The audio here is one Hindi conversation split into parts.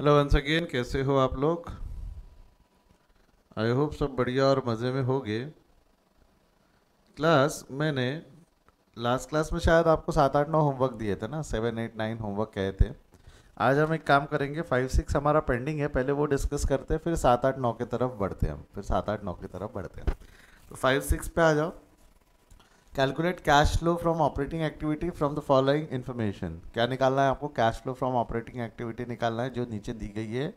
हेलो वंस अगेन, कैसे हो आप लोग? आई होप सब बढ़िया और मज़े में होगे। क्लास मैंने लास्ट क्लास में शायद आपको 7 8 9 होमवर्क दिए थे ना, 7 8 9 होमवर्क कहे थे। आज हम एक काम करेंगे, 5 6 हमारा पेंडिंग है, पहले वो डिस्कस करते हैं, फिर 7 8 9 की तरफ बढ़ते हैं हम, फिर 7 8 9 की तरफ बढ़ते हैं। तो 5 6 पे आ जाओ। Calculate cash flow from operating activity from the following information. क्या निकालना है आपको? Cash flow from operating activity निकालना है, जो नीचे दी गई है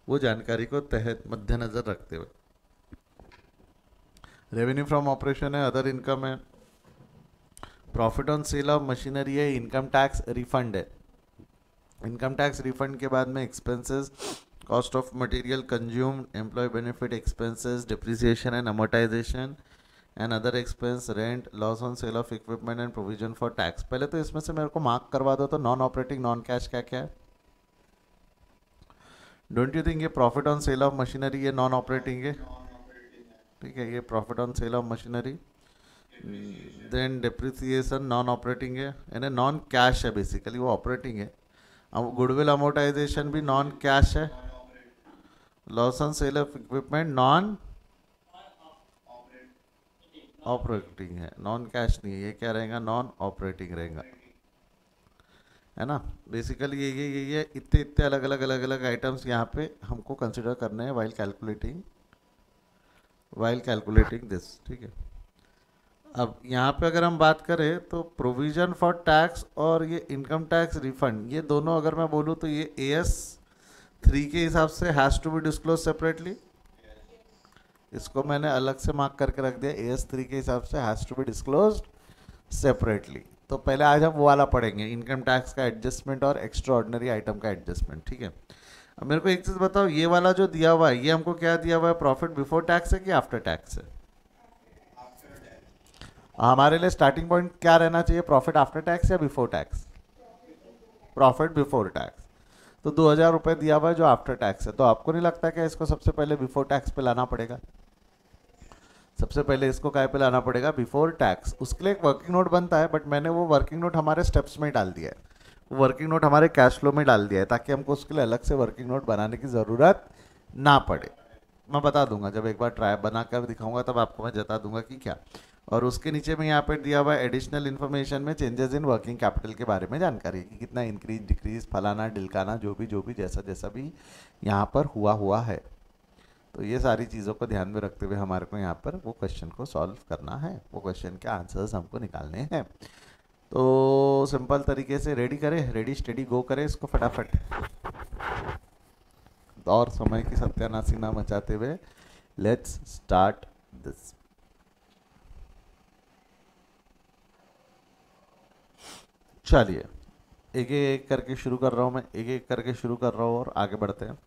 वो जानकारी को तहत मद्देनजर रखते हुए। रेवेन्यू फ्रॉम ऑपरेशन है, अदर इनकम है, profit on sale of machinery है, इनकम टैक्स रिफंड है। इनकम टैक्स रिफंड के बाद में expenses, cost of material consumed, employ benefit expenses, depreciation and amortisation and other expense, rent, loss on sale of equipment and provision for tax. पहले तो इसमें से मेरे को मार्क करवा दो, तो नॉन ऑपरेटिंग नॉन कैश क्या क्या है? डोंट यू थिंक ये profit on sale of machinery ये नॉन ऑपरेटिंग है? ठीक है, ये profit on sale of machinery. Then depreciation non operating है, यानी नॉन कैश है, बेसिकली वो ऑपरेटिंग है। अब गुडविल अमोर्टाइजेशन भी नॉन कैश है। Loss on sale of equipment non operating है, नॉन कैश नहीं है, ये क्या रहेगा? नॉन ऑपरेटिंग रहेगा, है ना। बेसिकली ये इतने इतने अलग अलग आइटम्स यहाँ पे हमको कंसिडर करने हैं वाइल कैलकुलेटिंग दिस। ठीक है, अब यहाँ पे अगर हम बात करें तो प्रोविजन फॉर टैक्स और ये इनकम टैक्स रिफंड, ये दोनों अगर मैं बोलूँ तो ये AS3 के हिसाब से has to be disclose separately. इसको मैंने अलग से मार्क करके रख दिया, AS3 के हिसाब से has to be disclose separately. तो पहले आज हम वो वाला पढ़ेंगे, इनकम टैक्स का एडजस्टमेंट और एक्स्ट्रा ऑर्डिनरी आइटम का एडजस्टमेंट। ठीक है, अब मेरे को एक चीज़ बताओ, ये वाला जो दिया हुआ है ये हमको क्या दिया हुआ है? प्रॉफिट बिफोर टैक्स है कि आफ्टर टैक्स है? हमारे लिए स्टार्टिंग पॉइंट क्या रहना चाहिए? प्रॉफिट आफ्टर टैक्स या before tax? Profit before tax. तो 2,000 रुपये दिया हुआ है जो आफ्टर टैक्स है, तो आपको नहीं लगता क्या इसको सबसे पहले बिफोर टैक्स पे लाना पड़ेगा? सबसे पहले इसको काय पे लाना पड़ेगा? Before tax. उसके लिए एक वर्किंग नोट बनता है, बट मैंने वो वर्किंग नोट हमारे स्टेप्स में डाल दिया है, वो वर्किंग नोट हमारे कैश फ्लो में डाल दिया है, ताकि हमको उसके लिए अलग से वर्किंग नोट बनाने की ज़रूरत ना पड़े। मैं बता दूंगा, जब एक बार ट्राई बना कर दिखाऊंगा तब आपको मैं जता दूंगा कि क्या। और उसके नीचे में यहाँ पे दिया हुआ है एडिशनल इन्फॉर्मेशन में चेंजेस इन वर्किंग कैपिटल के बारे में जानकारी, कि कितना इंक्रीज डिक्रीज फलाना ढिलकाना जो भी जैसा जैसा भी यहाँ पर हुआ है। तो ये सारी चीज़ों को ध्यान में रखते हुए हमारे को यहाँ पर वो क्वेश्चन को सॉल्व करना है, वो क्वेश्चन के आंसर्स हमको निकालने हैं। तो सिंपल तरीके से रेडी करें, रेडी स्टडी गो करें इसको फटाफट, और समय की सत्यानाशी ना मचाते हुए लेट्स स्टार्ट दिस। चलिए, एक एक करके शुरू कर रहा हूँ मैं, एक एक करके शुरू कर रहा हूँ और आगे बढ़ते हैं।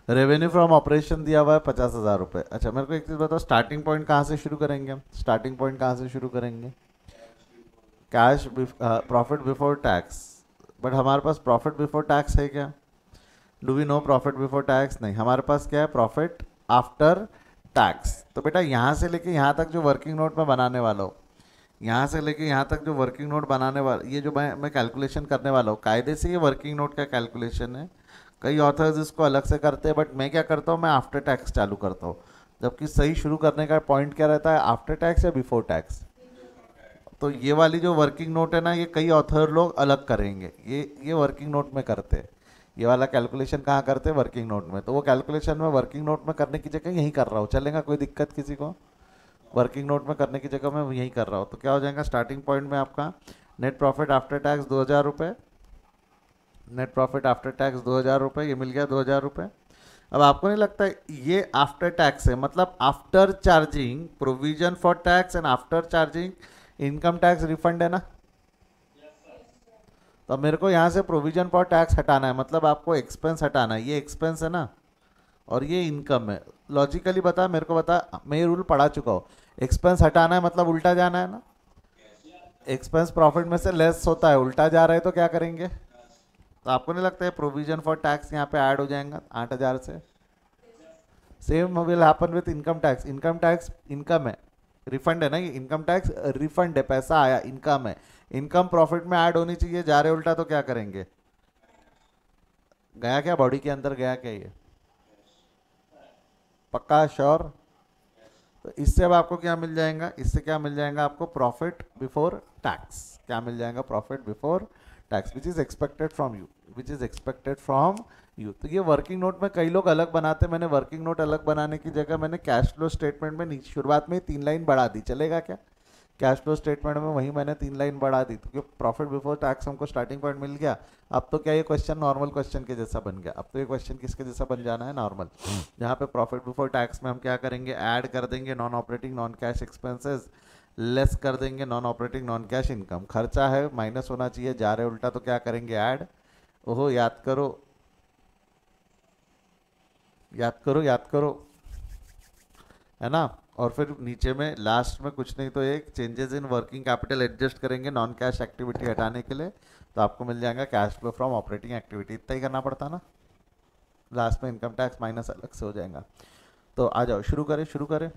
रेवेन्यू फ्रॉम ऑपरेशन दिया हुआ है 50,000 रुपये। अच्छा, मेरे को एक चीज़ बताओ, स्टार्टिंग पॉइंट कहाँ से शुरू करेंगे हम? स्टार्टिंग पॉइंट कहाँ से शुरू करेंगे? Cash profit before tax. But हमारे पास प्रॉफिट बिफोर टैक्स है क्या? Do we know profit before tax? नहीं, हमारे पास क्या है? Profit after tax. तो बेटा यहाँ से लेके यहाँ तक जो वर्किंग नोट में बनाने वाला हूँ, यहाँ से लेके यहाँ तक जो वर्किंग नोट बनाने वाला, ये जो मैं कैलकुलेशन करने वाला हूँ, कायदे से ये वर्किंग नोट का कैलकुलेशन है। कई ऑथर्स इसको अलग से करते हैं, बट मैं क्या करता हूँ, मैं आफ्टर टैक्स चालू करता हूँ। जबकि सही शुरू करने का पॉइंट क्या रहता है? आफ्टर टैक्स या बिफोर टैक्स? तो ये वाली जो वर्किंग नोट है ना, ये कई ऑथर लोग अलग करेंगे, ये वर्किंग नोट में करते हैं। ये वाला कैलकुलेशन कहाँ करते हैं? वर्किंग नोट में। तो वो कैलकुलेशन में वर्किंग नोट में करने की जगह यहीं कर रहा हूँ, चलेगा? कोई दिक्कत किसी को? वर्किंग नोट में करने की जगह मैं यहीं कर रहा हूँ। तो क्या हो जाएगा स्टार्टिंग पॉइंट में आपका? नेट प्रॉफिट आफ्टर टैक्स 2,000 रुपये, नेट प्रॉफिट आफ्टर टैक्स 2,000 रुपये, ये मिल गया 2,000 रुपये। अब आपको नहीं लगता ये आफ्टर टैक्स है, मतलब after charging provision for tax and after charging income tax refund है ना? तो मेरे को यहाँ से प्रोविजन फॉर टैक्स हटाना है, मतलब आपको एक्सपेंस हटाना है। ये एक्सपेंस है ना, और ये इनकम है। लॉजिकली बता, मेरे को बता, मैं ये रूल पढ़ा चुका हूँ। एक्सपेंस हटाना है मतलब उल्टा जाना है ना। एक्सपेंस प्रॉफिट में से लेस होता है, उल्टा जा रहा है तो क्या करेंगे? तो आपको नहीं लगता है प्रोविजन फॉर टैक्स यहाँ पे ऐड हो जाएगा 8,000 से? Same will happen with income tax. Income tax income है, रिफंड है ना, ये इनकम टैक्स रिफंड है, पैसा आया, इनकम है, इनकम प्रॉफिट में ऐड होनी चाहिए, जा रहे उल्टा तो क्या करेंगे, गया क्या बॉडी के अंदर, गया क्या ये, पक्का श्योर। तो इससे अब आपको क्या मिल जाएगा, इससे क्या मिल जाएगा आपको, प्रॉफिट बिफोर टैक्स, क्या मिल जाएगा, profit before tax which is expected from you, which is expected from you. तो ये वर्किंग नोट में कई लोग अलग बनाते हैं, मैंने वर्किंग नोट अलग बनाने की जगह मैंने कैश फ्लो स्टेटमेंट में नीचे शुरुआत में ही 3 लाइन बढ़ा दी, चलेगा क्या, कैश फ्लो स्टेटमेंट में वही मैंने 3 लाइन बढ़ा दी, क्योंकि प्रॉफिट बिफोर टैक्स हमको स्टार्टिंग पॉइंट मिल गया। अब तो क्या ये क्वेश्चन नॉर्मल क्वेश्चन के जैसा बन गया, अब तो ये क्वेश्चन किसके जैसा बन जाना है, नॉर्मल, जहाँ पे प्रॉफिट बिफोर टैक्स में हम क्या करेंगे, ऐड कर देंगे non operating non cash expenses, less कर देंगे non operating non cash income, खर्चा है माइनस होना चाहिए, जा रहे उल्टा तो क्या करेंगे, ऐड, ओहो याद करो, याद करो, याद करो, है ना। और फिर नीचे में लास्ट में कुछ नहीं तो एक changes in working capital adjust करेंगे नॉन कैश एक्टिविटी हटाने के लिए, तो आपको मिल जाएगा cash flow from operating activity, इतना ही करना पड़ता ना, लास्ट में इनकम टैक्स माइनस अलग से हो जाएगा। तो आ जाओ शुरू करें, शुरू करें,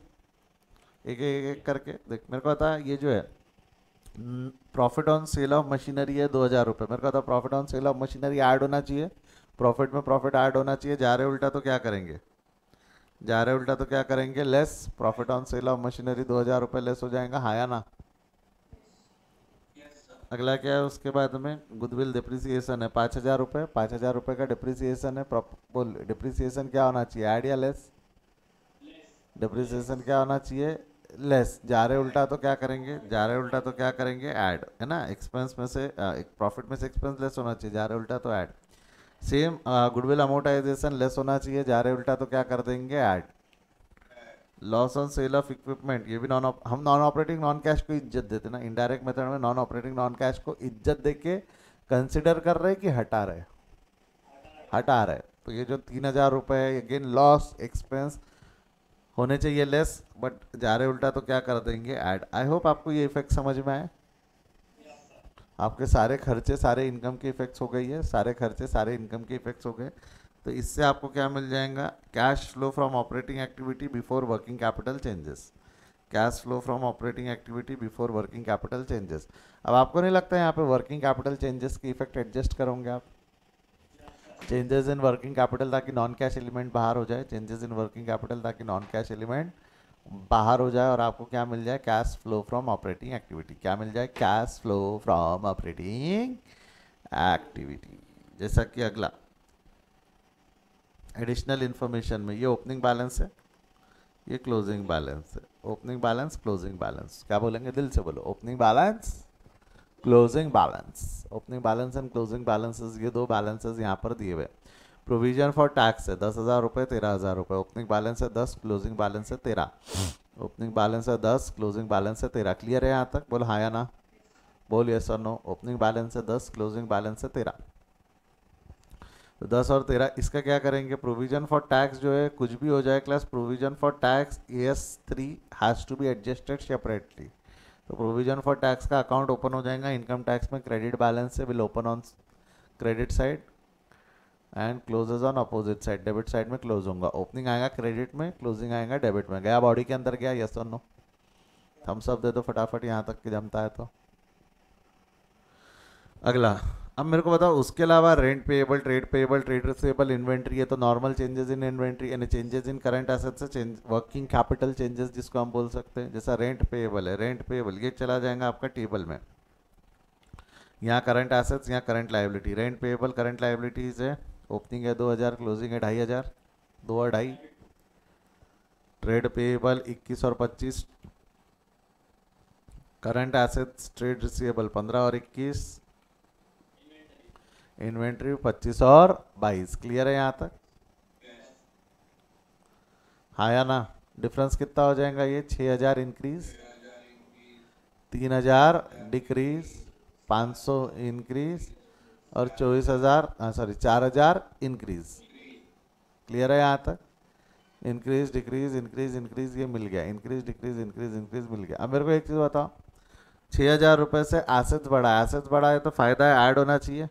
एक करके देख। मेरे को आता है ये जो है profit on sale of machinery है 2000 रुपये, मेरे को आता है profit on sale of machinery add होना चाहिए, प्रॉफिट में प्रॉफिट ऐड होना चाहिए, जा रहे उल्टा तो क्या करेंगे, जा रहे उल्टा तो क्या करेंगे, less, profit on sale of machinery 2000 रुपये लेस हो जाएगा, हाँ या ना। अगला क्या है उसके बाद में, गुडविल डिप्रिसिएशन है 5000 रुपये, 5000 रुपये का डिप्रिसिएशन है, बोल डिप्रिसिएशन क्या होना चाहिए, ऐड या लेस, डिप्रिसिएशन क्या होना चाहिए, लेस, जा रहे उल्टा तो क्या करेंगे, जा रहे उल्टा तो क्या करेंगे, ऐड, है ना, एक्सपेंस में से प्रॉफिट में से एक्सपेंस लेस होना चाहिए, जा रहे उल्टा तो add, same goodwill amortisation less होना चाहिए, जा रहे उल्टा तो क्या कर देंगे, add, loss on sale of equipment, ये भी हम नॉन ऑपरेटिंग नॉन कैश को इज्जत देते ना, इनडायरेक्ट मेथड में नॉन ऑपरेटिंग नॉन कैश को इज्जत देके कंसिडर कर रहे कि हटा रहे, हटा रहे, तो ये जो 3000 रुपये है अगेन लॉस एक्सपेंस होने चाहिए लेस, बट जा रहे उल्टा तो क्या कर देंगे, ऐड। आई होप आपको ये इफेक्ट समझ में आए, आपके सारे खर्चे सारे इनकम के इफेक्ट्स हो गई है, सारे खर्चे सारे इनकम के इफेक्ट्स हो गए। तो इससे आपको क्या मिल जाएगा, cash flow from operating activity before working capital changes, cash flow from operating activity before working capital changes. अब आपको नहीं लगता है यहाँ पे वर्किंग कैपिटल चेंजेस के इफेक्ट एडजस्ट करोगे आप, चेंजेस इन वर्किंग कैपिटल ताकि नॉन कैश एलिमेंट बाहर हो जाए, चेंजेस इन वर्किंग कैपिटल ताकि नॉन कैश एलिमेंट बाहर हो जाए, और आपको क्या मिल जाए, cash flow from operating activity, क्या मिल जाए, cash flow from operating activity. जैसा कि अगला एडिशनल इन्फॉर्मेशन में ये ओपनिंग बैलेंस है, ये क्लोजिंग बैलेंस है, ओपनिंग बैलेंस क्लोजिंग बैलेंस, क्या बोलेंगे दिल से बोलो, opening balance closing balance, opening balance and closing balances, ये दो बैलेंसेस यहाँ पर दिए हुए। प्रोविजन फॉर टैक्स है 10,000 रुपये 13,000 रुपये, ओपनिंग बैलेंस है 10, क्लोजिंग बैलेंस है 13, ओपनिंग बैलेंस है 10, क्लोजिंग बैलेंस है 13, क्लियर है यहाँ तक, बोल हाँ या ना, बोल यस और नो, ओपनिंग बैलेंस है 10, क्लोजिंग बैलेंस है 13, तो 10 और 13, इसका क्या करेंगे, प्रोविजन फॉर टैक्स जो है कुछ भी हो जाए class, provision for tax AS3 has to be adjusted separately, तो प्रोविजन फॉर टैक्स का अकाउंट ओपन हो जाएगा इनकम टैक्स में, क्रेडिट बैलेंस से will open on credit side and closes on opposite side, debit side में क्लोज होगा, ओपनिंग आएगा क्रेडिट में, क्लोजिंग आएगा डेबिट में, गया बॉडी के अंदर, गया यस और नो, थम्स अप दे दो फटाफट यहाँ तक कि जमता है तो। अगला, अब मेरे को बताओ उसके अलावा rent payable, trade receivable, inventory, ये तो नॉर्मल चेंजेस इन इन्वेंट्री यानी चेंजेस इन करंट एसेट से चेंज वर्किंग कैपिटल चेंजेस जिसको हम बोल सकते हैं, जैसा रेंट पेएबल है, रेंट पेएबल ये चला जाएगा आपका टेबल में, यहाँ करंट एसेट्स यहाँ current liability, rent payable current liabilities है, ओपनिंग है 2000, क्लोजिंग है 2500, 2 और 2.5, ट्रेड पेएबल 21 और 25, करंट एसेट्स ट्रेड रिसीवेबल 15 और 21, इन्वेंट्री 25 और 22, क्लियर है यहाँ तक, हाँ या ना, डिफरेंस कितना हो जाएगा ये, 6000 इंक्रीज, 3000 डिक्रीज, 500 इंक्रीज और 4000 इंक्रीज, क्लियर है यहाँ तक, इंक्रीज डिक्रीज इंक्रीज इंक्रीज ये मिल गया, इंक्रीज डिक्रीज इंक्रीज इंक्रीज मिल गया। अब मेरे को एक चीज़ बताओ, 6000 रुपये से एसेट्स बढ़ा, एसेट्स बढ़ा है तो फायदा है, ऐड होना चाहिए,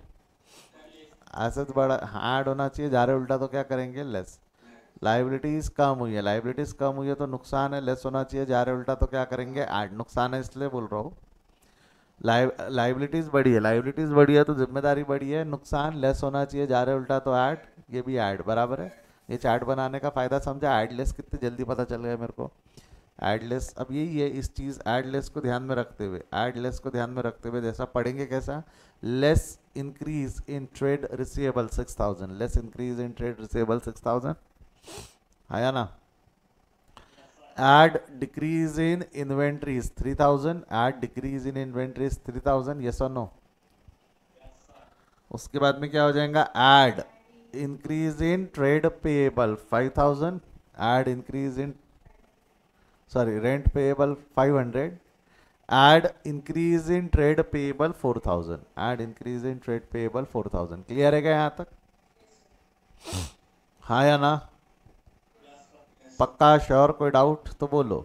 एसेट्स बढ़ा ऐड होना चाहिए, जा रहे उल्टा तो क्या करेंगे, लेस, लाइबिलिटीज कम हुई है, लाइबिलिटीज कम हुई है तो नुकसान है, लेस होना चाहिए, जा रहे उल्टा तो क्या करेंगे, ऐड। नुकसान है इसलिए बोल रहा हूँ। लाइबिलिटीज बढ़ी है, लाइबिलिटीज बढ़ी है तो जिम्मेदारी बढ़ी है, नुकसान लेस होना चाहिए, जा रहे उल्टा तो ऐड, ये भी ऐड बराबर है। ये चार्ट बनाने का फायदा समझा, ऐड लेस कितनी जल्दी पता चल गया मेरे को। एडलेस अब यही है, इस चीज़ एडलेस को ध्यान में रखते हुए, एडलेस को ध्यान में रखते हुए जैसा पढ़ेंगे कैसा, less increase in trade receivable 6000, less increase in trade receivable 6000 आया ना। Add decrease in inventories 3000, add decrease in inventories 3000, yes और नो। उसके बाद में क्या हो जाएगा, add increase in trade payable 5000, add increase in sorry rent payable 500, add increase in trade payable 4000, add increase in trade payable 4000। Clear है क्या यहाँ तक, हाँ या ना, पक्का श्योर, कोई डाउट तो बोलो,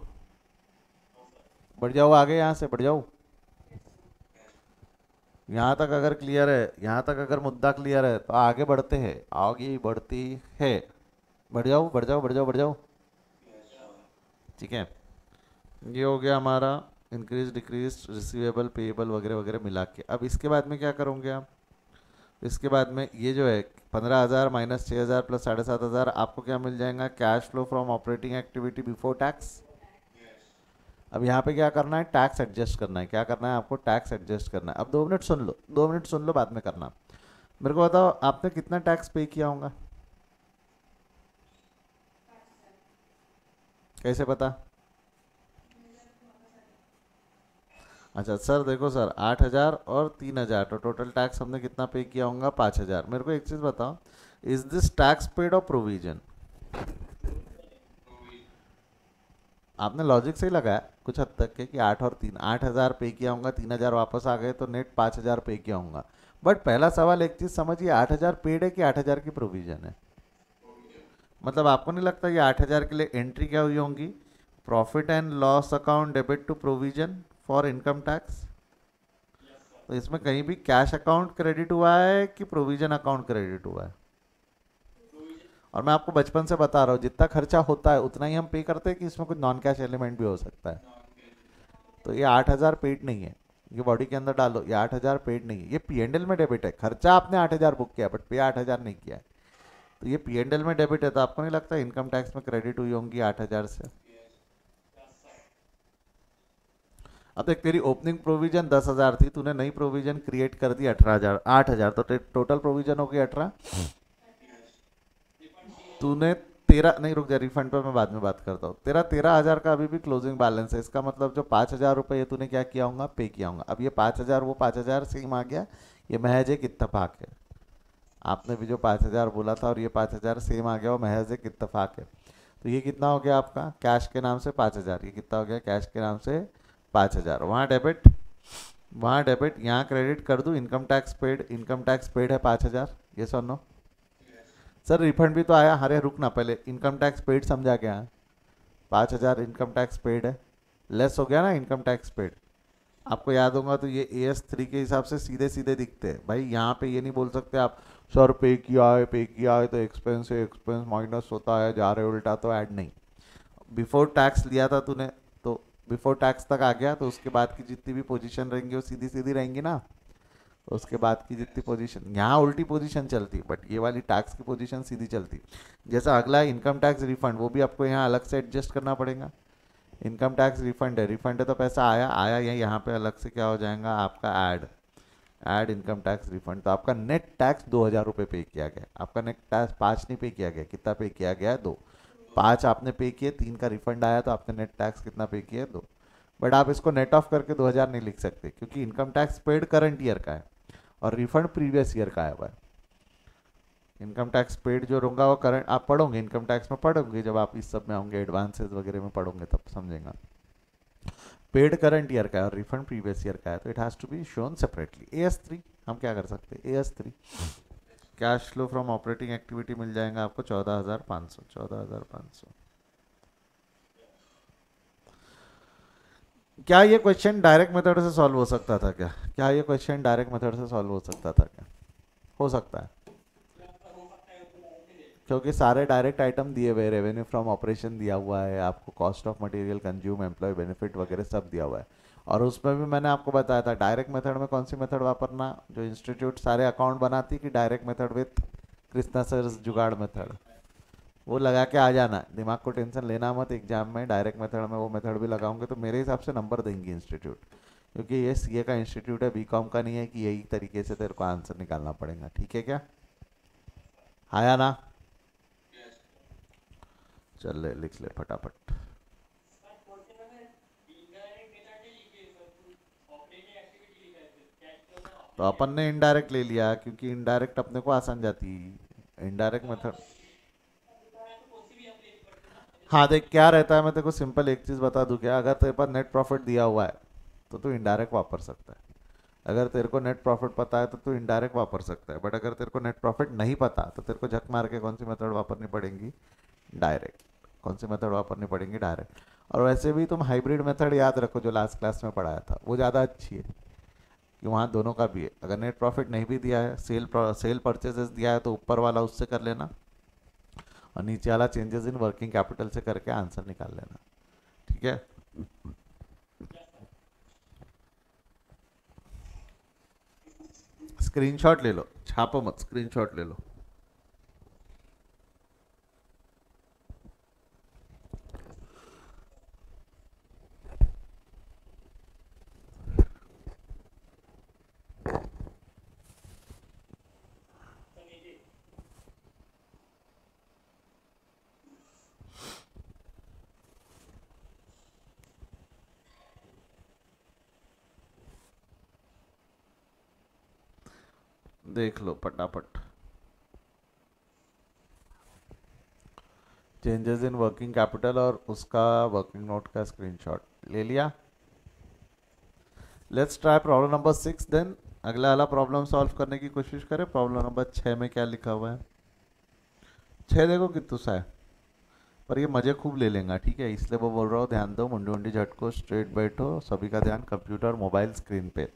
बढ़ जाओ आगे, यहाँ से बढ़ जाओ। यहाँ तक अगर क्लियर है, यहाँ तक अगर मुद्दा क्लियर है तो आगे बढ़ते हैं, आगे बढ़ती है, बढ़ जाओ बढ़ जाओ बढ़ जाओ बढ़ जाओ। ठीक है, ये हो गया हमारा इंक्रीज डिक्रीज रिसीवेबल पेएबल वगैरह वगैरह मिला के। अब इसके बाद में क्या करोगे आप, इसके बाद में ये जो है 15000 माइनस 6000 प्लस 7500, आपको क्या मिल जाएगा, cash flow from operating activity before tax. अब यहाँ पे क्या करना है, टैक्स एडजस्ट करना है, क्या करना है आपको, टैक्स एडजस्ट करना है। अब 2 मिनट सुन लो, 2 मिनट सुन लो, बाद में करना। मेरे को बताओ आपने कितना टैक्स पे किया होगा, कैसे पता। अच्छा सर देखो सर, 8000 और 3000 तो टोटल टैक्स हमने कितना पे किया होगा, 5000। मेरे को एक चीज़ बताओ, इज दिस टैक्स पेड और प्रोविजन। आपने लॉजिक सही लगाया कुछ हद तक के कि 8 और 3, 8000 पे किया होगा, 3000 वापस आ गए तो नेट 5000 पे किया होगा। बट पहला सवाल एक चीज़ समझिए, 8000 पेड है कि 8000 की प्रोविजन है। मतलब आपको नहीं लगता ये 8000 के लिए एंट्री क्या हुई होंगी, profit and loss account debit to provision for income tax. तो इसमें कहीं भी कैश अकाउंट क्रेडिट हुआ है कि प्रोविजन अकाउंट क्रेडिट हुआ है। और मैं आपको बचपन से बता रहा हूँ, जितना खर्चा होता है उतना ही हम पे करते हैं कि इसमें कुछ नॉन कैश एलिमेंट भी हो सकता है। तो ये 8000 पेड नहीं है, ये बॉडी के अंदर डालो, ये 8000 पेड नहीं है, ये पीएनडल में डेबिट है। खर्चा आपने 8000 बुक किया बट पे 8000 नहीं किया है, तो ये पीएनडल में डेबिट है। तो आपको नहीं लगता इनकम टैक्स में क्रेडिट हुई होंगी 8000 से। अब देख, तेरी ओपनिंग प्रोविजन 10,000 थी, तूने नई प्रोविजन क्रिएट कर दी 18,000 8,000, तो टोटल प्रोविजन हो गई 18। तूने 13 नहीं, रुक जा, रिफंड पर मैं बाद में बात करता हूँ। तेरा 13,000 का अभी भी क्लोजिंग बैलेंस है, इसका मतलब जो 5,000 रुपये तूने क्या किया होगा, पे किया होगा। अब ये 5,000 वो 5,000 सेम आ गया, ये महज एक इत्तेफाक है। आपने भी जो 5,000 बोला था और ये 5,000 सेम आ गया, वो महज एक इत्तेफाक है। तो ये कितना हो गया आपका, कैश के नाम से 5,000, ये कितना हो गया, कैश के नाम से 5,000। वहाँ डेबिट, वहाँ डेबिट, यहाँ क्रेडिट कर दूँ, income tax paid, income tax paid है 5,000, ये सर नो। सर रिफंड भी तो आया, अरे रुक ना, पहले इनकम टैक्स पेड समझा क्या है, 5,000 इनकम टैक्स पेड है, लेस हो गया ना इनकम टैक्स पेड। आपको याद होगा तो ये AS3 के हिसाब से सीधे सीधे दिखते हैं भाई। यहाँ पे ये नहीं बोल सकते आप सर पे किया है तो एक्सपेंस है, एक्सपेंस माइनस होता है, जा रहे उल्टा तो ऐड नहीं। बिफोर टैक्स लिया था तूने, तो बिफोर टैक्स तक आ गया, तो उसके बाद की जितनी भी पोजीशन रहेंगी वो सीधी सीधी रहेंगी ना। उसके बाद की जितनी पोजीशन, यहाँ उल्टी पोजीशन चलती, बट ये वाली टैक्स की पोजीशन सीधी चलती। जैसा अगला है इनकम टैक्स रिफंड, वो भी आपको यहाँ अलग से एडजस्ट करना पड़ेगा। इनकम टैक्स रिफंड है, रिफंड है तो पैसा आया आया, यहाँ पे अलग से क्या हो जाएगा आपका ऐड इनकम टैक्स रिफंड। तो आपका नेट टैक्स 2,000 रुपये पे किया गया। आपका नेट टैक्स 5 नहीं पे किया गया, कितना पे किया गया है, 2। 5 आपने पे किए, 3 का रिफंड आया, तो आपने नेट टैक्स कितना पे किया है, 2। बट आप इसको नेट ऑफ करके 2,000 नहीं लिख सकते, क्योंकि income tax paid current year का है और रिफंड प्रीवियस ईयर का आया हुआ है। इनकम टैक्स पेड जो रहूँगा वो करंट, आप पढ़ोगे इनकम टैक्स में, पढ़ोगे जब आप इस सब में होंगे, एडवांसेस वगैरह में पढ़ोगे तब समझेगा। पेड करंट ईयर का है और रिफंड प्रीवियस ईयर का है, तो it has to be shown separately. AS3 हम क्या कर सकते हैं, AS3 cash flow from operating activity मिल जाएगा आपको 14,500, 14,500। क्या ये क्वेश्चन डायरेक्ट मेथड से सॉल्व हो सकता था क्या, क्या ये क्वेश्चन डायरेक्ट मेथड से सॉल्व हो सकता था क्या, हो सकता है। क्योंकि सारे डायरेक्ट आइटम दिए हुए, रेवेन्यू फ्रॉम ऑपरेशन दिया हुआ है, आपको cost of material consume, employ benefit वगैरह सब दिया हुआ है। और उसमें भी मैंने आपको बताया था डायरेक्ट मेथड में कौन सी मेथड वापरना, जो इंस्टीट्यूट सारे अकाउंट बनाती कि direct method with Krishna sir जुगाड़ मेथड, वो लगा के आ जाना, दिमाग को टेंशन लेना मत एग्जाम में। डायरेक्ट मेथड में वो मेथड भी लगाऊंगे तो मेरे हिसाब से नंबर देंगे इंस्टीट्यूट, क्योंकि ये सीए का इंस्टीट्यूट है, बीकॉम का नहीं है कि यही तरीके से तेरे को आंसर निकालना पड़ेगा। ठीक है क्या, आया ना? चल ले लिख ले फटाफट। तो अपन ने इनडायरेक्ट ले लिया क्योंकि इनडायरेक्ट अपने को आसान जाती, इनडायरेक्ट मेथड। हाँ देख क्या रहता है, मैं तेरे को सिंपल एक चीज़ बता दूं क्या, अगर तेरे पास नेट प्रॉफिट दिया हुआ है तो तू इनडायरेक्ट वापर सकता है। अगर तेरे को नेट प्रॉफिट पता है तो तू इनडायरेक्ट वापर सकता है, बट अगर तेरे को नेट प्रॉफिट नहीं पता तो तेरे को झक मार के कौन सी मेथड वापरनी पड़ेगी, डायरेक्ट। कौन सी मेथड वापरनी पड़ेगी, डायरेक्ट। और वैसे भी तुम हाइब्रिड मेथड याद रखो जो लास्ट क्लास में पढ़ाया था, वो ज़्यादा अच्छी है कि वहाँ दोनों का भी है। अगर नेट प्रॉफिट नहीं भी दिया है, सेल परचेजेस दिया है तो ऊपर वाला उससे कर लेना, और नीचे वाला चेंजेस इन वर्किंग कैपिटल से करके आंसर निकाल लेना। ठीक है, स्क्रीनशॉट ले लो, छापो मत, स्क्रीनशॉट ले लो। देख लो फटाफट, चेंजेस इन वर्किंग कैपिटल और उसका वर्किंग नोट का स्क्रीनशॉट ले लिया। Let's try problem number 6 then. अगला वाला प्रॉब्लम सॉल्व करने की कोशिश करें। प्रॉब्लम नंबर 6 में क्या लिखा हुआ है, 6 देखो कितना सा है, पर ये मजे खूब ले लेगा। ठीक है, इसलिए वो बोल रहा हूँ ध्यान दो, मुंडी मुंडी झटको, स्ट्रेट बैठो, सभी का ध्यान कंप्यूटर मोबाइल स्क्रीन पे।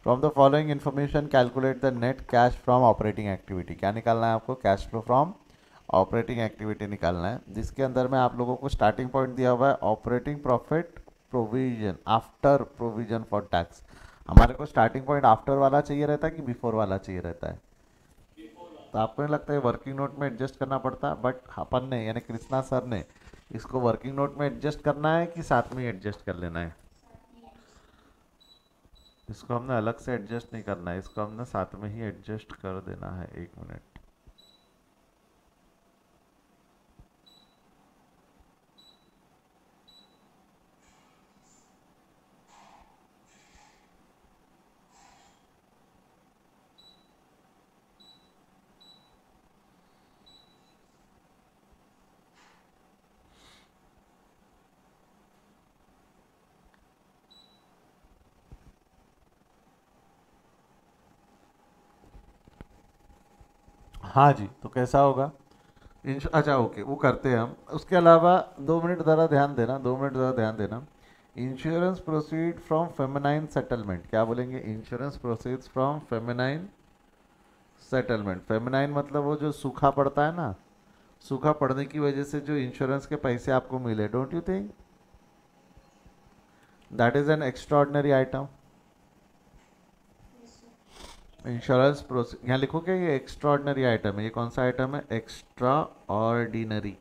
From the following information calculate the net cash from operating activity. क्या निकालना है आपको, cash flow from operating activity निकालना है, जिसके अंदर में आप लोगों को स्टार्टिंग पॉइंट दिया हुआ है operating profit provision after provision for tax. हमारे को स्टार्टिंग पॉइंट आफ्टर वाला चाहिए रहता है कि बिफोर वाला चाहिए रहता है? तो आपको नहीं लगता है वर्किंग नोट में एडजस्ट करना पड़ता है, बट अपन ने यानी कृष्णा सर ने इसको वर्किंग नोट में एडजस्ट करना है कि साथ में एडजस्ट कर लेना है? इसको हमने अलग से एडजस्ट नहीं करना है, इसको हमने साथ में ही एडजस्ट कर देना है। एक मिनट, हाँ जी, तो कैसा होगा? अच्छा ओके, वो करते हैं हम। उसके अलावा 2 मिनट ज़रा ध्यान देना, 2 मिनट ज़रा ध्यान देना। Insurance proceed from feminine settlement, क्या बोलेंगे, insurance proceeds from feminine settlement. Feminine मतलब वो जो सूखा पड़ता है ना, सूखा पड़ने की वजह से जो इंश्योरेंस के पैसे आपको मिले, don't you think that is an extra ordinary item? Insurance proceed, यहाँ लिखो क्या, ये एक्स्ट्रा ऑर्डिनरी आइटम है। ये कौन सा आइटम है, एक्स्ट्रा ऑर्डिनरी।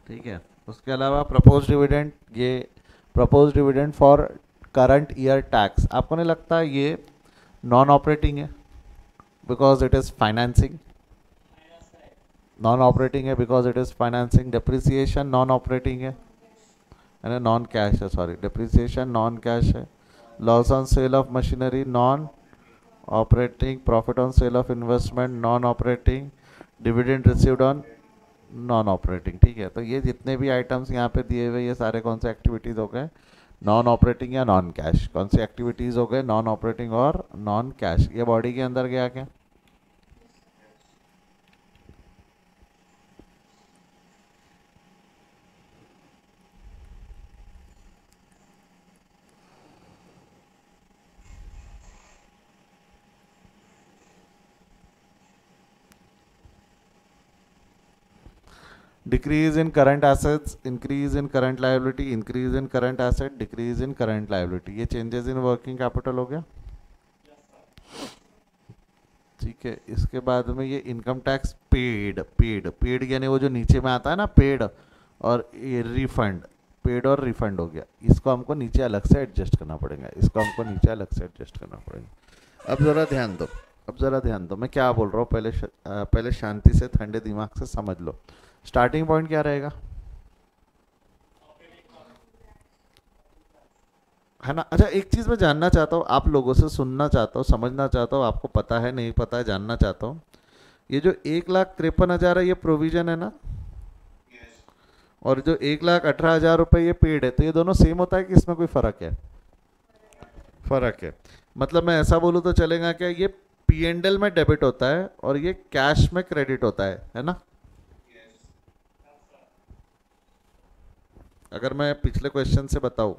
ठीक है, उसके अलावा प्रपोज डिविडेंड, ये propose dividend for current year tax, आपको नहीं लगता ये नॉन ऑपरेटिंग है because it is financing? Non operating है because it is financing. Depreciation non operating है नॉन कैश है, सॉरी, डिप्रिसिएशन नॉन कैश है। Loss on sale of machinery non operating. Profit on sale of investment non operating. Dividend received on non operating. ठीक है, तो ये जितने भी आइटम्स यहाँ पे दिए हुए, ये सारे कौन से एक्टिविटीज़ हो गए, नॉन ऑपरेटिंग या नॉन कैश। कौन सी एक्टिविटीज़ हो गए, नॉन ऑपरेटिंग और नॉन कैश। ये बॉडी के अंदर गया क्या? Decrease in current assets, increase in current liability, increase in current asset, decrease in current liability, ये चेंजेस इन वर्किंग कैपिटल हो गया। ठीक है, इसके बाद में ये income tax paid, paid paid यानी वो जो नीचे में आता है ना पेड, और ये रिफंड, पेड और रिफंड हो गया। इसको हमको नीचे अलग से एडजस्ट करना पड़ेगा, इसको हमको नीचे अलग से एडजस्ट करना पड़ेगा। अब ज़रा ध्यान दो, अब ज़रा ध्यान दो मैं क्या बोल रहा हूँ, पहले शांति से ठंडे दिमाग से समझ लो। स्टार्टिंग पॉइंट क्या रहेगा, है ना। अच्छा, एक चीज़ मैं जानना चाहता हूँ, आप लोगों से सुनना चाहता हूँ, समझना चाहता हूँ, आपको पता है नहीं पता है जानना चाहता हूँ। ये जो 1,53,000 है ये प्रोविजन है ना, और जो 1,18,000 रुपये ये पेड है, तो ये दोनों सेम होता है कि इसमें कोई फ़र्क है? फ़र्क है। मतलब मैं ऐसा बोलूँ तो चलेगा क्या, ये P&L में डेबिट होता है और ये कैश में क्रेडिट होता है ना। अगर मैं पिछले क्वेश्चन से बताऊँ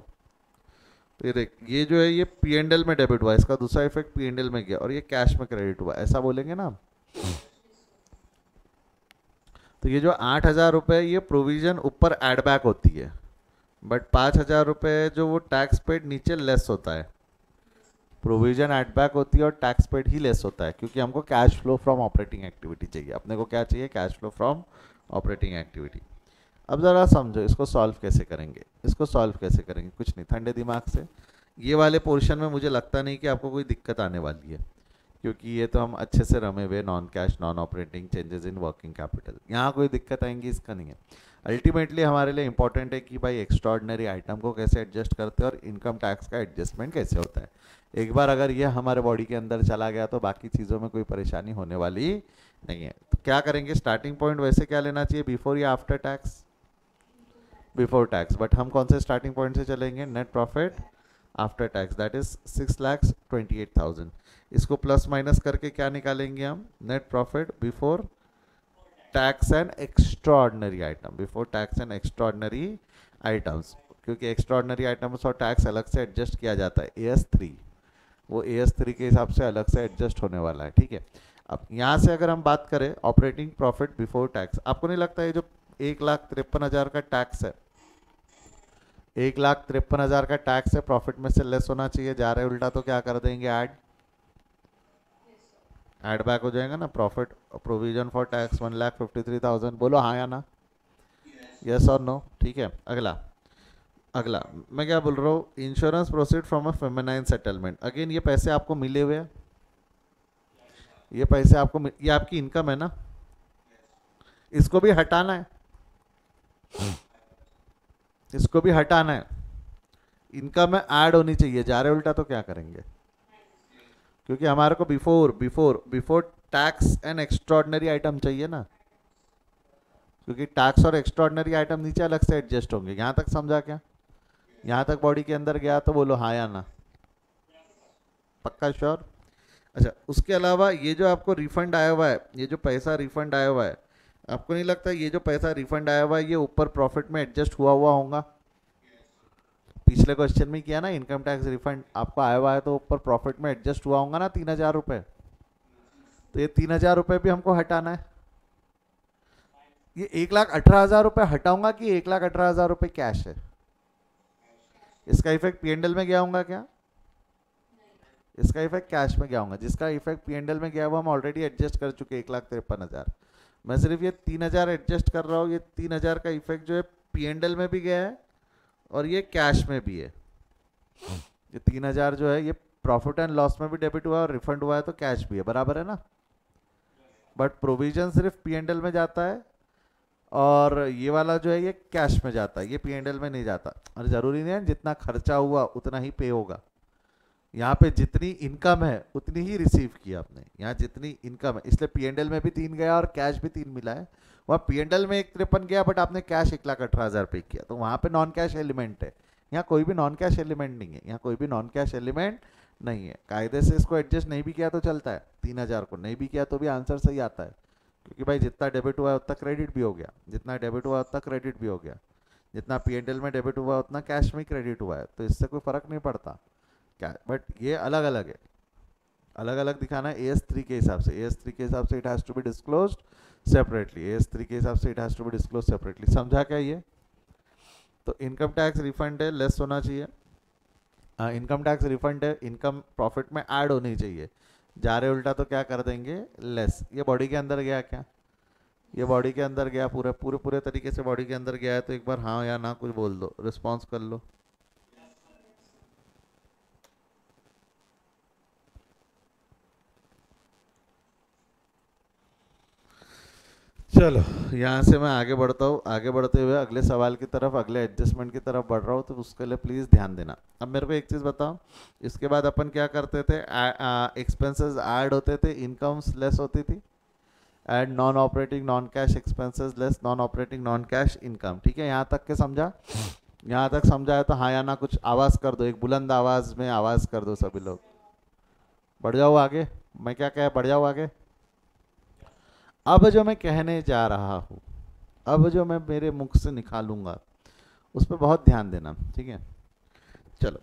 तो ये देख, ये जो है ये P&L में डेबिट हुआ, इसका दूसरा इफेक्ट P&L में गया, और ये कैश में क्रेडिट हुआ, ऐसा बोलेंगे ना। तो ये जो 8,000 रुपये ये प्रोविजन ऊपर एड बैक होती है, बट 5,000 रुपये जो वो टैक्स पेड नीचे लेस होता है। प्रोविजन एड बैक होती है और टैक्स पेड ही लेस होता है, क्योंकि हमको cash flow from operating activity चाहिए। अपने को क्या चाहिए, cash flow from operating activity. अब ज़रा समझो इसको सॉल्व कैसे करेंगे, इसको सॉल्व कैसे करेंगे, कुछ नहीं, ठंडे दिमाग से। ये वाले पोर्शन में मुझे लगता नहीं कि आपको कोई दिक्कत आने वाली है, क्योंकि ये तो हम अच्छे से रमे हुए non cash non operating changes in working capital, यहाँ कोई दिक्कत आएंगी इसका नहीं है। अल्टीमेटली हमारे लिए इंपॉर्टेंट है कि भाई एक्स्ट्रॉर्डनरी आइटम को कैसे एडजस्ट करते हैं और इनकम टैक्स का एडजस्टमेंट कैसे होता है। एक बार अगर ये हमारे बॉडी के अंदर चला गया तो बाकी चीज़ों में कोई परेशानी होने वाली नहीं है। तो क्या करेंगे, स्टार्टिंग पॉइंट वैसे क्या लेना चाहिए, बिफोर या after tax? Before tax, but हम कौन से स्टार्टिंग पॉइंट से चलेंगे, net profit after tax, that is 6,28,000। इसको प्लस माइनस करके क्या निकालेंगे हम, net profit before tax and extraordinary item, before tax and extraordinary items, क्योंकि एक्स्ट्रॉर्डनरी आइटम्स और टैक्स अलग से एडजस्ट किया जाता है, AS3, वो AS3 के हिसाब से अलग से एडजस्ट होने वाला है। ठीक है, अब यहाँ से अगर हम बात करें ऑपरेटिंग प्रॉफिट बिफोर टैक्स, आपको नहीं लगता ये जो 1,53,000 का टैक्स है, 1,53,000 का टैक्स है, प्रॉफिट में से लेस होना चाहिए, जा रहे उल्टा तो क्या कर देंगे, ऐड बैक हो जाएगा ना। प्रॉफिट प्रोविजन फॉर टैक्स 1,53,000, बोलो हाँ या ना, यस और नो। ठीक है, अगला अगला मैं क्या बोल रहा हूँ, insurance proceed from a feminine settlement. Again ये पैसे आपको मिले हुए हैं, ये पैसे आपको ये आपकी इनकम है ना, इसको भी हटाना है, इसको भी हटाना है, इनकम में ऐड होनी चाहिए, जा रहे उल्टा तो क्या करेंगे, क्योंकि हमारे को before before before tax and extraordinary item चाहिए ना, क्योंकि टैक्स और एक्स्ट्रॉर्डनरी आइटम नीचे अलग से एडजस्ट होंगे। यहाँ तक समझा क्या, यहाँ तक बॉडी के अंदर गया तो बोलो हाँ या ना, पक्का श्योर। अच्छा, उसके अलावा ये जो आपको रिफंड आया हुआ है, ये जो पैसा रिफंड आया हुआ है, आपको नहीं लगता ये जो पैसा रिफंड आया हुआ है ये ऊपर प्रॉफिट में एडजस्ट हुआ हुआ होगा? पिछले क्वेश्चन में किया ना, इनकम टैक्स रिफंड आपको आया हुआ है तो ऊपर प्रॉफिट में एडजस्ट हुआ होगा ना 3,000 रुपये, तो ये 3,000 रुपये भी हमको हटाना है। ये 1,18,000 रुपये हटाऊंगा कि 1,18,000 रुपये कैश है, इसका इफेक्ट P&L में गया होगा क्या, इसका इफेक्ट कैश में गया होगा, जिसका इफेक्ट P&L में गया हुआ हम ऑलरेडी एडजस्ट कर चुके 1,53,000। मैं सिर्फ ये 3,000 एडजस्ट कर रहा हूँ, ये 3,000 का इफेक्ट जो है P&L में भी गया है और ये कैश में भी है। ये 3,000 जो है ये प्रॉफिट एंड लॉस में भी डेबिट हुआ और रिफंड हुआ है तो कैश भी है, बराबर है ना। बट प्रोविजन सिर्फ P&L में जाता है और ये वाला जो है ये कैश में जाता है, ये P&L में नहीं जाता। और ज़रूरी नहीं है जितना खर्चा हुआ उतना ही पे होगा, यहाँ पे जितनी इनकम है उतनी ही रिसीव किया आपने, यहाँ जितनी इनकम है, इसलिए P&L में भी 3 गया और कैश भी 3 मिला है। वहाँ P&L में 1,53 गया बट आपने कैश 1,18,000 पे किया, तो वहाँ पे नॉन कैश एलिमेंट है, यहाँ कोई भी नॉन कैश एलिमेंट नहीं है, यहाँ कोई भी नॉन कैश एलिमेंट नहीं है। कायदे से इसको एडजस्ट नहीं भी किया तो चलता है, 3,000 को नहीं भी किया तो भी आंसर सही आता है, क्योंकि भाई जितना डेबिट हुआ है उतना क्रेडिट भी हो गया, जितना डेबिट हुआ उतना क्रेडिट भी हो गया, जितना P&L में डेबिट हुआ उतना कैश में क्रेडिट हुआ है, तो इससे कोई फ़र्क नहीं पड़ता क्या। बट ये अलग अलग है, अलग अलग दिखाना है AS3 के हिसाब से, AS3 के हिसाब से it has to be disclosed separately, S 3 के हिसाब से it has to be disclose separately. समझा क्या ये? तो इनकम टैक्स रिफंड है, लेस होना चाहिए। इनकम टैक्स रिफंड है, इनकम प्रॉफिट में ऐड होनी चाहिए, जा रहे उल्टा तो क्या कर देंगे, लेस। ये बॉडी के अंदर गया क्या? ये बॉडी के अंदर गया, पूरे पूरे पूरे तरीके से बॉडी के अंदर गया है, तो एक बार हाँ या ना कुछ बोल दो, रिस्पॉन्स कर लो। चलो यहाँ से मैं आगे बढ़ता हूँ, आगे बढ़ते हुए अगले सवाल की तरफ, अगले एडजस्टमेंट की तरफ बढ़ रहा हूँ, तो उसके लिए प्लीज़ ध्यान देना। अब मेरे को एक चीज़ बताओ, इसके बाद अपन क्या करते थे, एक्सपेंसेस ऐड होते थे, इनकम्स लेस होती थी, add non operating non cash expenses less non operating non cash income. ठीक है, यहाँ तक के समझा? यहाँ तक समझा है तो हाँ या ना कुछ आवाज़ कर दो, एक बुलंद आवाज़ में आवाज़ कर दो सभी लोग। बढ़ जाओ आगे, मैं क्या कह, बढ़ जाओ आगे। अब जो मैं कहने जा रहा हूँ, अब जो मैं मेरे मुख से निकालूंगा उस पर बहुत ध्यान देना, ठीक है? चलो,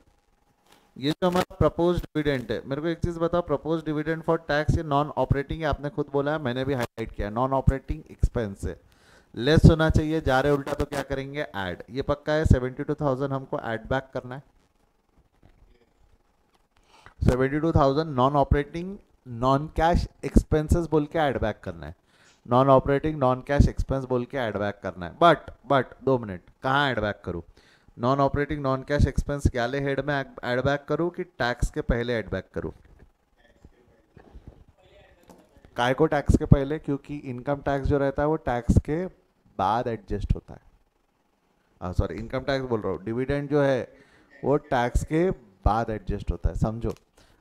ये जो हमारा प्रपोज डिविडेंड है, मेरे को एक चीज़ बताओ, प्रपोज डिविडेंड फॉर टैक्स ये नॉन ऑपरेटिंग है, आपने खुद बोला है, मैंने भी हाईलाइट किया, नॉन ऑपरेटिंग एक्सपेंस है, लेस होना चाहिए, जा रहे उल्टा तो क्या करेंगे, ऐड। ये पक्का है, 72,000 हमको ऐड बैक करना है, 72,000 non operating non cash expenses बोल के ऐड बैक करना है, non operating non cash expense बोल के ऐड बैक करना है। बट 2 मिनट, कहाँ ऐड बैक करूँ? Non operating non cash expense क्या ले हेड में ऐड बैक करूँ कि टैक्स के पहले ऐड बैक करूँ? काय को टैक्स के पहले? क्योंकि इनकम टैक्स जो रहता है वो टैक्स के बाद एडजस्ट होता है। सॉरी, इनकम टैक्स बोल रहा हूँ, डिविडेंड जो है वो टैक्स के बाद एडजस्ट होता है। समझो,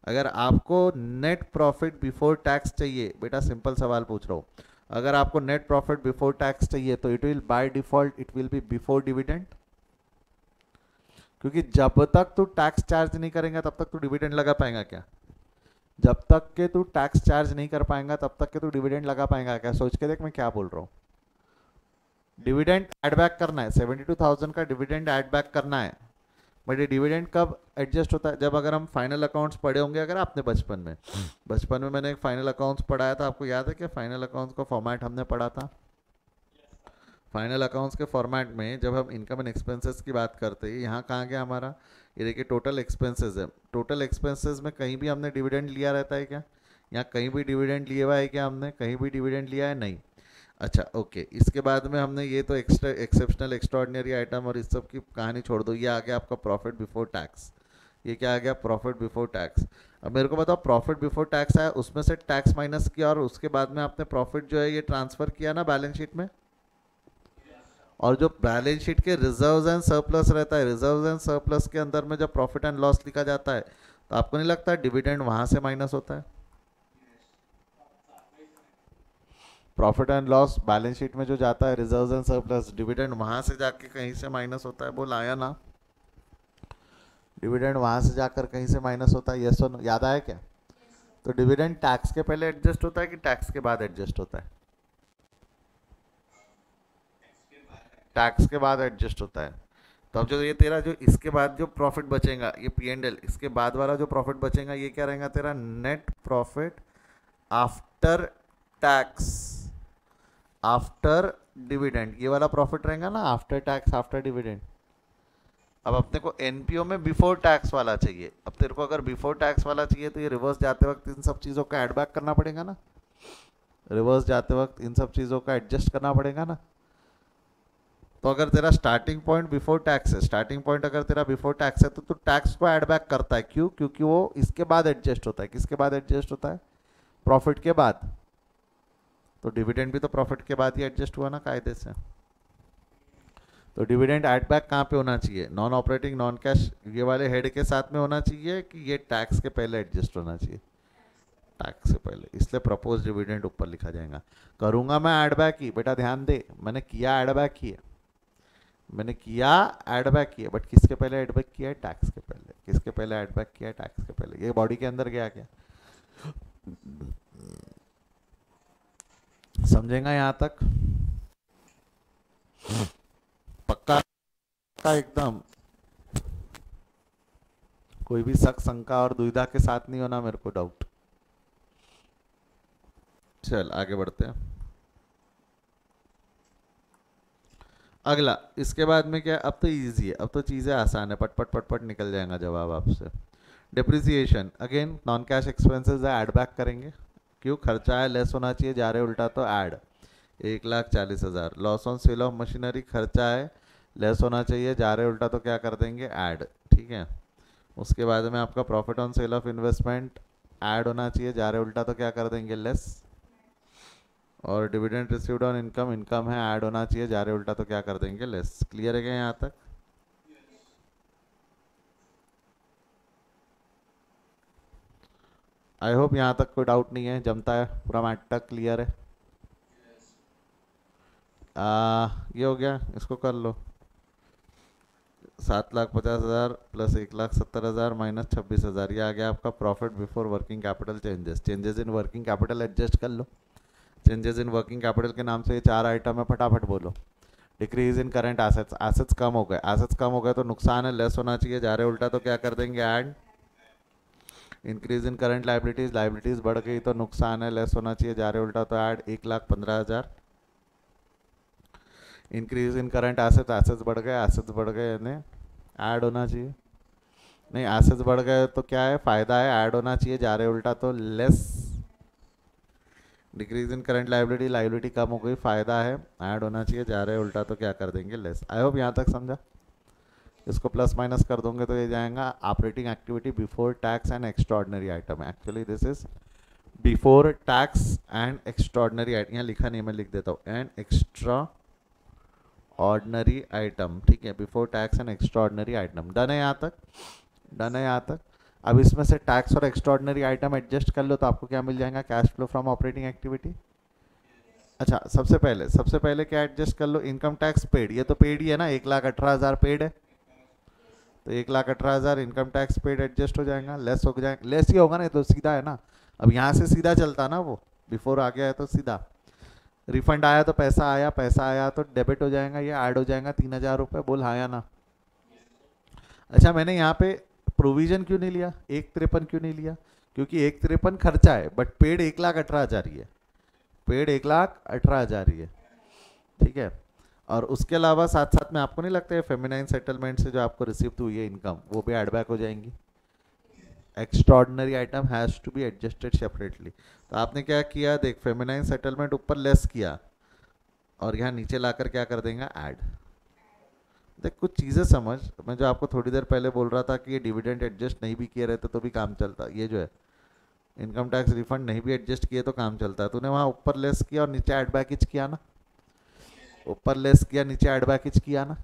अगर आपको नेट प्रॉफिट बिफोर टैक्स चाहिए, बेटा सिंपल सवाल पूछ रहा हूँ, अगर आपको नेट प्रॉफिट बिफोर टैक्स चाहिए तो it will by default it will be before dividend, क्योंकि जब तक तू टैक्स चार्ज नहीं करेगा तब तक तू डिविडेंड लगा पाएगा क्या? जब तक के तू टैक्स चार्ज नहीं कर पाएगा तब तक के तू डिविडेंड लगा पाएगा क्या? सोच के देख मैं क्या बोल रहा हूँ। डिविडेंड ऐड बैक करना है, 72,000 का डिविडेंड ऐड बैक करना है, बट ये डिविडेंड कब एडजस्ट होता है? जब अगर हम फाइनल अकाउंट्स पढ़े होंगे, अगर आपने बचपन में मैंने एक फाइनल अकाउंट्स पढ़ाया था, आपको याद है क्या फाइनल अकाउंट्स का फॉर्मेट हमने पढ़ा था? फाइनल अकाउंट्स के फॉर्मेट में जब हम इनकम एंड एक्सपेंसेस की बात करते हैं, यहाँ कहाँ गया हमारा, ये देखिए टोटल एक्सपेंसेस है, टोटल एक्सपेंसेस में कहीं भी हमने डिविडेंड लिया रहता है क्या? यहाँ कहीं भी डिविडेंड लिया हुआ है क्या? हमने कहीं भी डिविडेंड लिया है? नहीं। अच्छा ओके, इसके बाद में हमने ये तो एक्स्ट्रा एक्सेप्शनल एक्स्ट्रॉर्डिनरी आइटम और इस सब की कहानी छोड़ दो, ये आ गया आपका प्रॉफिट बिफोर टैक्स। ये क्या आ गया? Profit before tax. अब मेरे को बताओ, प्रॉफिट बिफोर टैक्स आया, उसमें से टैक्स माइनस किया और उसके बाद में आपने प्रॉफिट जो है ये ट्रांसफर किया ना बैलेंस शीट में, और जो बैलेंस शीट के रिजर्व्स एंड सरप्लस रहता है, रिजर्व्स एंड सरप्लस के अंदर में जब प्रॉफिट एंड लॉस लिखा जाता है, तो आपको नहीं लगता डिविडेंड वहां से माइनस होता है? Profit and loss balance sheet में जो जाता है, रिजर्व्स एंड सरप्लस, डिविडेंड वहां से जाके कहीं से माइनस होता है। बोल आया ना? डिविडेंड वहां से जाकर कहीं से माइनस होता है, यस और नो? याद आया क्या? तो डिविडेंड टैक्स के पहले एडजस्ट होता है कि टैक्स के बाद एडजस्ट होता है? टैक्स के बाद एडजस्ट होता है। तो अब जो ये तेरा जो इसके बाद जो प्रॉफिट बचेगा, ये P&L, इसके बाद वाला जो प्रॉफिट बचेगा ये क्या रहेगा तेरा? Net profit after tax, after dividend, ये वाला प्रॉफिट रहेगा ना, आफ्टर टैक्स आफ्टर डिविडेंड। अब अपने को एनपीओ में बिफोर टैक्स वाला चाहिए। अब तेरे को अगर बिफोर टैक्स वाला चाहिए तो ये रिवर्स जाते वक्त इन सब चीज़ों का एड बैक करना पड़ेगा ना, रिवर्स जाते वक्त इन सब चीज़ों का एडजस्ट करना पड़ेगा ना। तो अगर तेरा स्टार्टिंग पॉइंट बिफोर टैक्स है, स्टार्टिंग पॉइंट अगर तेरा बिफोर टैक्स है तो तू टैक्स को ऐड बैक करता है। क्यों? क्योंकि वो इसके बाद एडजस्ट होता है। किसके बाद एडजस्ट होता है? प्रॉफिट के बाद। तो डिविडेंड भी तो प्रॉफिट के बाद ही एडजस्ट हुआ ना कायदे से। तो डिविडेंड ऐड बैक कहाँ पे होना चाहिए? नॉन ऑपरेटिंग नॉन कैश ये वाले हेड के साथ में होना चाहिए कि ये टैक्स के पहले एडजस्ट होना चाहिए? टैक्स से पहले, इसलिए प्रपोज डिविडेंड ऊपर लिखा जाएगा। करूंगा मैं ऐड बैक ही, बेटा ध्यान दे, मैंने किया ऐड बैक ही है, मैंने किया ऐड बैक किया, बट किसके पहले ऐड बैक किया है? टैक्स के पहले। किसके पहले ऐड बैक किया है? टैक्स के पहले। ये बॉडी के अंदर गया क्या? समझेगा यहाँ तक? पक्का का एकदम? कोई भी शक शंका और दुविधा के साथ नहीं होना, मेरे को डाउट। चल आगे बढ़ते हैं। अगला इसके बाद में क्या, अब तो इजी है, अब तो चीज़ें आसान है, पट पट पट पट निकल जाएगा जवाब आपसे। Depreciation again non cash expenses है, ऐड बैक करेंगे, क्यों, खर्चा है लेस होना चाहिए, जा रहे उल्टा तो add 1,40,000। Loss on sale of machinery, खर्चा है लेस होना चाहिए, जा रहे उल्टा तो क्या कर देंगे, ऐड, ठीक है। उसके बाद में आपका profit on sale of investment add होना चाहिए, जा रहे उल्टा तो क्या कर देंगे, लेस। और dividend received on income, income है ऐड होना चाहिए, जा रहे उल्टा तो क्या कर देंगे, लेस। क्लियर है क्या यहाँ तक? आई होप यहाँ तक कोई डाउट नहीं है, जमता है पूरा मैटर क्लियर है। ये हो गया, इसको कर लो। 7,50,000 प्लस 1,70,000 माइनस 26,000, ये आ गया आपका profit before working capital changes. Changes in working capital adjust कर लो। चेंजेस इन वर्किंग कैपिटल के नाम से ये 4 आइटम है, फटाफट बोलो। Decrease in current assets, assets कम हो गए, एसेट्स कम हो गए तो नुकसान है, लेस होना चाहिए, जा रहे उल्टा तो क्या कर देंगे, ऐड। इंक्रीज इन करंट लाइबिलिटीज, लाइबिलिटीज बढ़ गई तो नुकसान है, लेस होना चाहिए, जा रहे उल्टा तो add 1,15,000। Increase in current assets, assets बढ़ गए, एसेट्स बढ़ गए यानी ऐड होना चाहिए, नहीं एसेट्स बढ़ गए तो क्या है, फायदा है, ऐड होना चाहिए, जा रहे उल्टा तो less. Decrease in current liability, liability कम हो गई, फायदा है, ऐड होना चाहिए, जा रहे उल्टा तो क्या कर देंगे, लेस। आई होप यहाँ तक समझा। इसको प्लस माइनस कर दोगे तो ये जाएगा operating activity before tax and extraordinary item. Actually this is before tax and extraordinary item, यहाँ लिखा नहीं, मैं लिख देता हूँ, एंड एक्स्ट्रा ऑर्डनरी आइटम, ठीक है, before tax and extraordinary item. Done है यहाँ तक? डन है यहाँ तक? अब इसमें से टैक्स और एक्स्ट्राऑर्डिनरी आइटम एडजस्ट कर लो तो आपको क्या मिल जाएगा, cash flow from operating activity. अच्छा सबसे पहले क्या एडजस्ट कर लो, इनकम टैक्स पेड, ये तो पेड ही है ना, 1,18,000 पेड है, तो 1,18,000 इनकम टैक्स पेड एडजस्ट हो जाएगा, लेस हो जाएगा, लेस ही होगा ना, तो सीधा है ना। अब यहाँ से सीधा चलता ना, वो बिफोर आ गया है तो सीधा। रिफंड आया तो पैसा आया तो डेबिट हो जाएगा, ये ऐड हो जाएगा 3,000 रुपये, बोल हाँ या ना। अच्छा मैंने यहाँ पे प्रोविजन क्यों नहीं लिया, 1,53 क्यों नहीं लिया, क्योंकि 1,53 खर्चा है, बट पेड 1,18,000 ही है, पेड 1,18,000 ही है, ठीक है। और उसके अलावा साथ साथ में आपको नहीं लगता है फेमिनाइन सेटलमेंट से जो आपको रिसीव हुई है इनकम, वो भी एड बैक हो जाएंगी। Extraordinary item has to be adjusted separately. तो आपने क्या किया, देख फेमिनाइन सेटलमेंट ऊपर लेस किया और यहाँ नीचे लाकर क्या कर देंगे, ऐड। देख कुछ चीज़ें समझ, मैं जो आपको थोड़ी देर पहले बोल रहा था कि ये डिविडेंड एडजस्ट नहीं भी किए रहते तो भी काम चलता, ये जो है इनकम टैक्स रिफंड नहीं भी एडजस्ट किए तो काम चलता है। तूने वहाँ ऊपर लेस किया और नीचे ऐड बैकेज किया ना, ऊपर लेस किया नीचे ऐड बैकेज किया ना,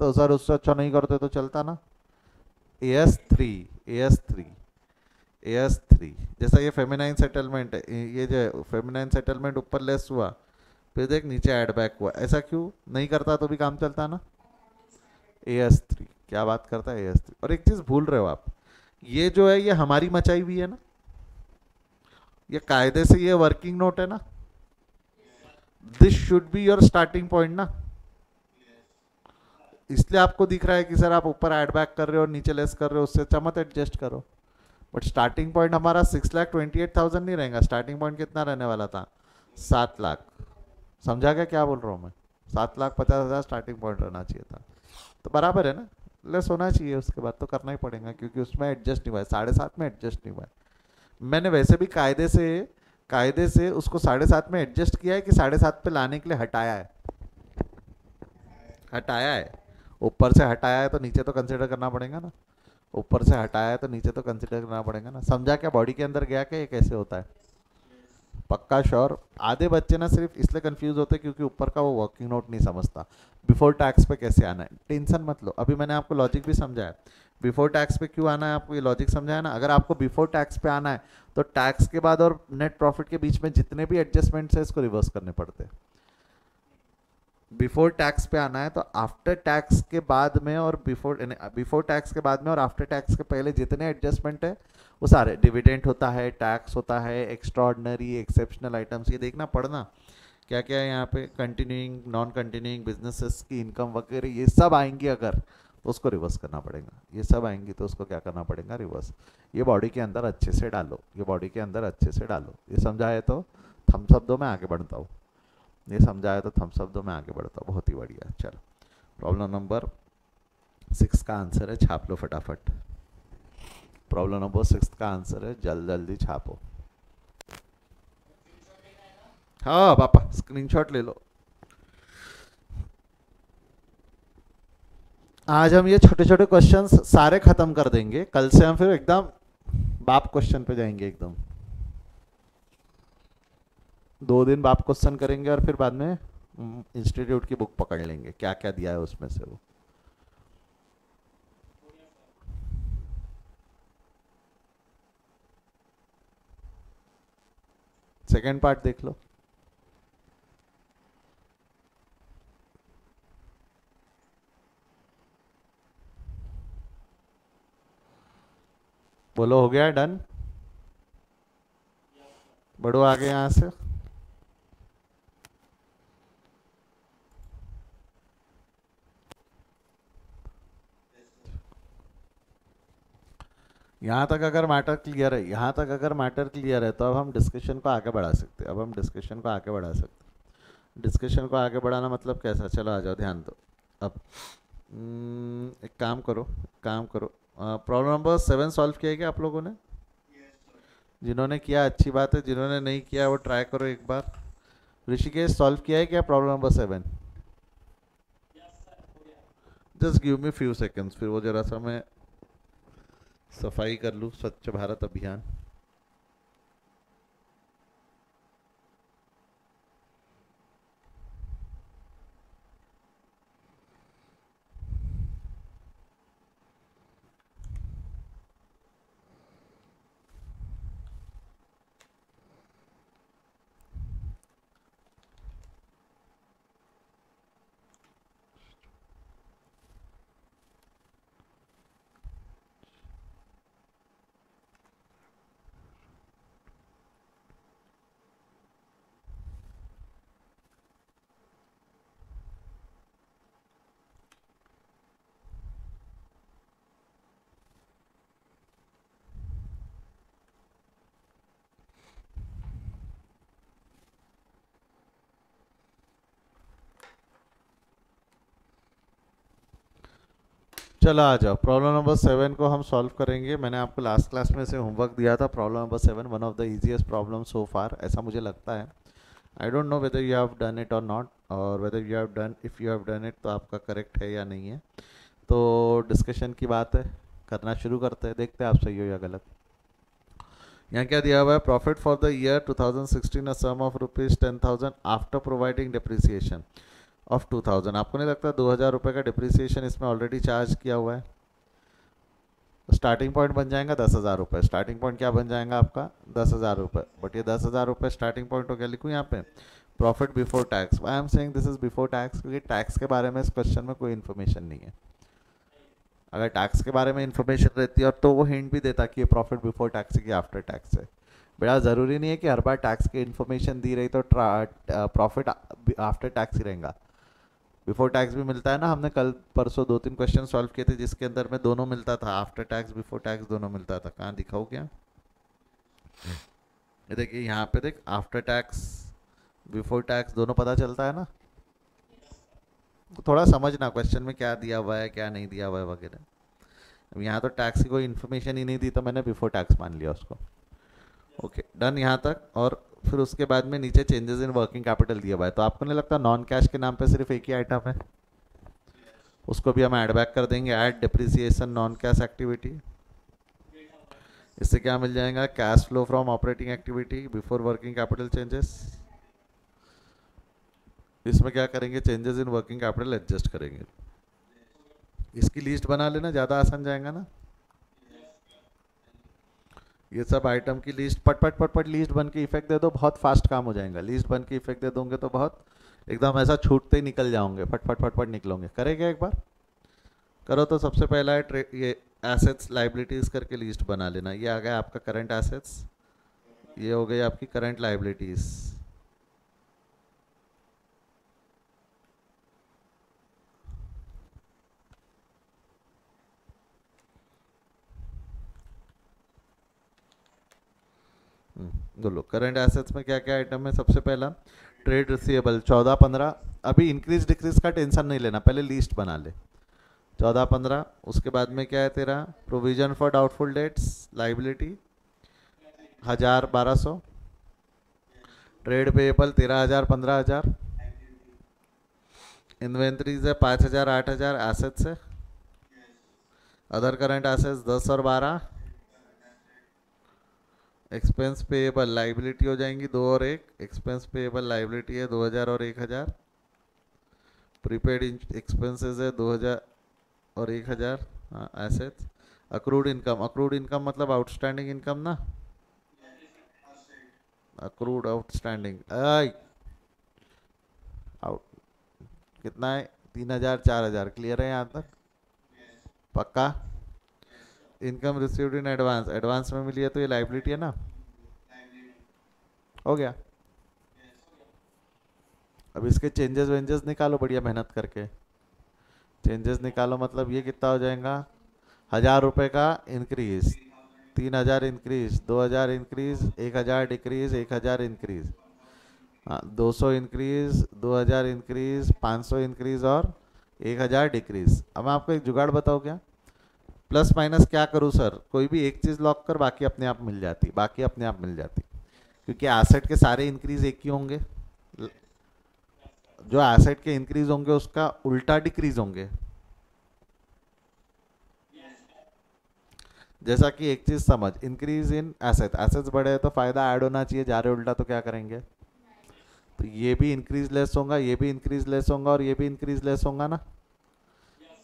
तो सर उससे अच्छा नहीं करते तो चलता ना। AS3 जैसा ये फेमिनाइन सेटलमेंट है, ये जो फेमिनाइन सेटलमेंट ऊपर लेस हुआ फिर देख नीचे ऐड बैक हुआ, ऐसा क्यों नहीं करता तो भी काम चलता ना। AS3 क्या बात करता है, AS3। और एक चीज भूल रहे हो आप, ये जो है ये हमारी मचाई हुई है ना, ये कायदे से ये वर्किंग नोट है ना, this should be your starting point ना, इसलिए आपको दिख रहा है कि सर आप ऊपर ऐड बैक कर रहे हो और नीचे लेस कर रहे हो, उससे अच्छा मत एडजस्ट करो। बट स्टार्टिंग पॉइंट हमारा 6,28,000 नहीं रहेगा, स्टार्टिंग पॉइंट कितना रहने वाला था, 7 लाख। समझा क्या बोल रहा हूँ मैं, 7,50,000 स्टार्टिंग पॉइंट रहना चाहिए था, तो बराबर है ना, लेस होना चाहिए, उसके बाद तो करना ही पड़ेगा क्योंकि उसमें एडजस्ट नहीं हुआ है, 7.5 में एडजस्ट नहीं हुआ है। मैंने वैसे भी कायदे से उसको 7.5 में एडजस्ट किया है कि 7.5 पे लाने के लिए हटाया है, ऊपर से हटाया है तो नीचे तो कंसिडर करना पड़ेगा ना, ऊपर से हटाया है तो नीचे तो कंसिडर करना पड़ेगा ना। समझा क्या, बॉडी के अंदर गया क्या ये कैसे होता है, पक्का श्योर। आधे बच्चे ना सिर्फ इसलिए कंफ्यूज होते हैं क्योंकि ऊपर का वो वर्किंग नोट नहीं समझता, बिफोर टैक्स पे कैसे आना है, टेंशन मत लो, अभी मैंने आपको लॉजिक भी समझाया, बिफोर टैक्स पे क्यों आना है आपको ये लॉजिक समझाया ना। अगर आपको बिफोर टैक्स पे आना है तो टैक्स के बाद और नेट प्रॉफिट के बीच में जितने भी एडजस्टमेंट्स है इसको रिवर्स करने पड़ते हैं। बिफोर टैक्स पे आना है तो आफ्टर टैक्स के बाद में और बिफोर टैक्स के बाद में और आफ्टर टैक्स के पहले जितने एडजस्टमेंट है वो सारे, डिविडेंड होता है, टैक्स होता है, एक्स्ट्रा ऑर्डिनरी एक्सेप्शनल आइटम्स, ये देखना पड़ना क्या क्या है यहाँ पे, कंटिन्यूइंग नॉन कंटिन्यूइंग बिजनेसेस की इनकम वगैरह ये सब आएंगी अगर तो उसको रिवर्स करना पड़ेगा, ये सब आएंगी तो उसको क्या करना पड़ेगा, रिवर्स। ये बॉडी के अंदर अच्छे से डालो, ये बॉडी के अंदर अच्छे से डालो, ये समझा है तो थम्स अप दो, मैं आगे बढ़ता हूँ। ये समझाया तो थम्स अप दो, मैं आगे बढ़ता हूँ। बहुत ही बढ़िया। चलो प्रॉब्लम नंबर 6 का आंसर है, छाप लो फटाफट। प्रॉब्लम नंबर 6 का आंसर है, जल्दी छापो। हाँ पापा स्क्रीनशॉट ले लो। आज हम ये छोटे छोटे क्वेश्चंस सारे खत्म कर देंगे, कल से हम फिर एकदम बाप क्वेश्चन पे जाएंगे एकदम। 2 दिन बाप क्वेश्चन करेंगे और फिर बाद में इंस्टीट्यूट की बुक पकड़ लेंगे, क्या क्या दिया है उसमें से वो। सेकेंड पार्ट देख लो। बोलो हो गया डन? बढ़ो आगे यहाँ से। यहाँ तक अगर मैटर क्लियर है, यहाँ तक अगर मैटर क्लियर है, तो अब हम डिस्कशन को आगे बढ़ा सकते हैं। अब हम डिस्कशन को आगे बढ़ा सकते हैं। डिस्कशन को आगे बढ़ाना मतलब कैसा? चलो आ जाओ, ध्यान दो। अब एक काम करो, काम करो। प्रॉब्लम नंबर 7 सॉल्व किया है क्या आप लोगों ने? जिन्होंने किया अच्छी बात है, जिन्होंने नहीं किया वो ट्राई करो एक बार। ऋषिकेश सॉल्व किया है क्या problem number 7? Just give me few seconds, फिर वो जरा सा मैं सफाई कर लूँ, स्वच्छ भारत अभियान। चलो आ जाओ, प्रॉब्लम नंबर 7 को हम सॉल्व करेंगे। मैंने आपको लास्ट क्लास में से होमवर्क दिया था। Problem number 7 one of the easiest problem so far, ऐसा मुझे लगता है। I don't know whether you have done it और नॉट, और whether you have done, if you have done it तो आपका करेक्ट है या नहीं है। तो डिस्कशन की बात है, करना शुरू करते हैं, देखते हैं आप सही हो या गलत। यहाँ क्या दिया हुआ है? Profit for the year 2016 a sum of ₹10,000 after providing depreciation of 2000। आपको नहीं लगता 2000 रुपये का डिप्रिसिएशन इसमें ऑलरेडी चार्ज किया हुआ है? स्टार्टिंग पॉइंट बन जाएगा 10,000 रुपये। स्टार्टिंग पॉइंट क्या बन जाएगा आपका? 10,000 रुपये। बट ये 10,000 रुपये स्टार्टिंग पॉइंट हो गया, लिखूँ यहाँ पे profit before tax. I am saying this is before tax क्योंकि टैक्स के बारे में इस क्वेश्चन में कोई इन्फॉर्मेशन नहीं है। अगर टैक्स के बारे में इन्फॉर्मेशन रहती है और तो वो हिंट भी देता कि ये प्रॉफिट बिफोर टैक्स है कि आफ्टर टैक्स है। बड़ा ज़रूरी नहीं है कि हर बार टैक्स की इन्फॉर्मेशन दी रही तो प्रॉफिट आफ्टर टैक्स ही रहेगा। बिफोर टैक्स भी मिलता है ना। हमने कल परसों 2-3 क्वेश्चन सॉल्व किए थे जिसके अंदर में दोनों मिलता था, आफ्टर टैक्स बिफोर टैक्स दोनों मिलता था। कहाँ दिखाओ क्या? ये देखिए यहाँ पे देख, आफ्टर टैक्स बिफोर टैक्स दोनों पता चलता है ना। तो थोड़ा समझना क्वेश्चन में क्या दिया हुआ है क्या नहीं दिया हुआ है वगैरह। अब यहाँ तो टैक्स की कोई इन्फॉर्मेशन ही नहीं दी तो मैंने बिफोर टैक्स मान लिया उसको। ओके डन यहाँ तक। और फिर उसके बाद में नीचे चेंजेस इन वर्किंग कैपिटल दिया हुआ है। तो आपको नहीं लगता नॉन कैश के नाम पे सिर्फ एक ही आइटम है? उसको भी हम ऐड बैक कर देंगे, add depreciation non cash activity. इससे क्या मिल जाएगा? Cash flow from operating activity before working capital changes. इसमें क्या करेंगे? Changes in working capital adjust करेंगे। इसकी लिस्ट बना लेना, ज़्यादा आसान जाएगा ना। ये सब आइटम की लिस्ट पट पट पट पट लिस्ट बन के इफेक्ट दे दो, बहुत फास्ट काम हो जाएगा। लिस्ट बन के इफेक्ट दे दोगे तो बहुत एकदम ऐसा छूटते ही निकल जाओगे, फट फट फट फट निकलोगे। करेंगे एक बार? करो तो सबसे पहला है ये एसेट्स लाइबिलिटीज़ करके लिस्ट बना लेना। ये आ गया आपका करंट एसेट्स, ये हो गई आपकी करंट लाइबिलिटीज़। बोलो करंट एसेट्स में क्या क्या आइटम है। सबसे पहला ट्रेड रिसीवेबल 14-15। अभी इंक्रीज डिक्रीज का टेंशन नहीं लेना, पहले लिस्ट बना ले। 14-15। उसके बाद में क्या है तेरा, provision for doubtful debts liability 1000-1200। Trade payable 13,000 15,000। Inventories है 5,000 8,000 एसेट्स है। अदर करंट एसेट्स 10 और 12। एक्सपेंस पेएबल लाइबिलिटी हो जाएंगी 2 और 1। एक्सपेंस पेएबल लाइबिलिटी है 2,000 और 1,000। प्रीपेड एक्सपेंसेस है 2,000 और 1,000। हाँ एसेट्स। अक्रूड इनकम मतलब आउटस्टैंडिंग इनकम ना, अक्रूड आउटस्टैंडिंग आउट कितना है 3,000 4,000। क्लियर है यहाँ तक, पक्का। Income received in advance, advance में मिली है तो ये लाइबिलिटी है ना, हो गया। अब इसके चेंजेस वेंजेस निकालो बढ़िया मेहनत करके। चेंजेस निकालो मतलब ये कितना हो जाएगा, 1,000 रुपये का increase, 3,000 increase, 2,000 increase, 1,000 decrease, 1,000 increase, हाँ 200 इंक्रीज, 2,000 इंक्रीज, 500 इंक्रीज और 1,000 डिक्रीज। अब मैं आपको एक जुगाड़ बताऊँ क्या, प्लस माइनस क्या करूँ सर, कोई भी एक चीज़ लॉक कर बाकी अपने आप मिल जाती, बाकी अपने आप मिल जाती, क्योंकि एसेट के सारे इंक्रीज एक ही होंगे, जो एसेट के इंक्रीज होंगे उसका उल्टा डिक्रीज होंगे। जैसा कि एक चीज समझ, इंक्रीज इन एसेट, एसेट्स बढ़े तो फायदा ऐड होना चाहिए, जा रहे उल्टा तो क्या करेंगे, तो ये भी इंक्रीज लेस होगा, ये भी इंक्रीज लेस होगा और ये भी इंक्रीज लेस होगा ना,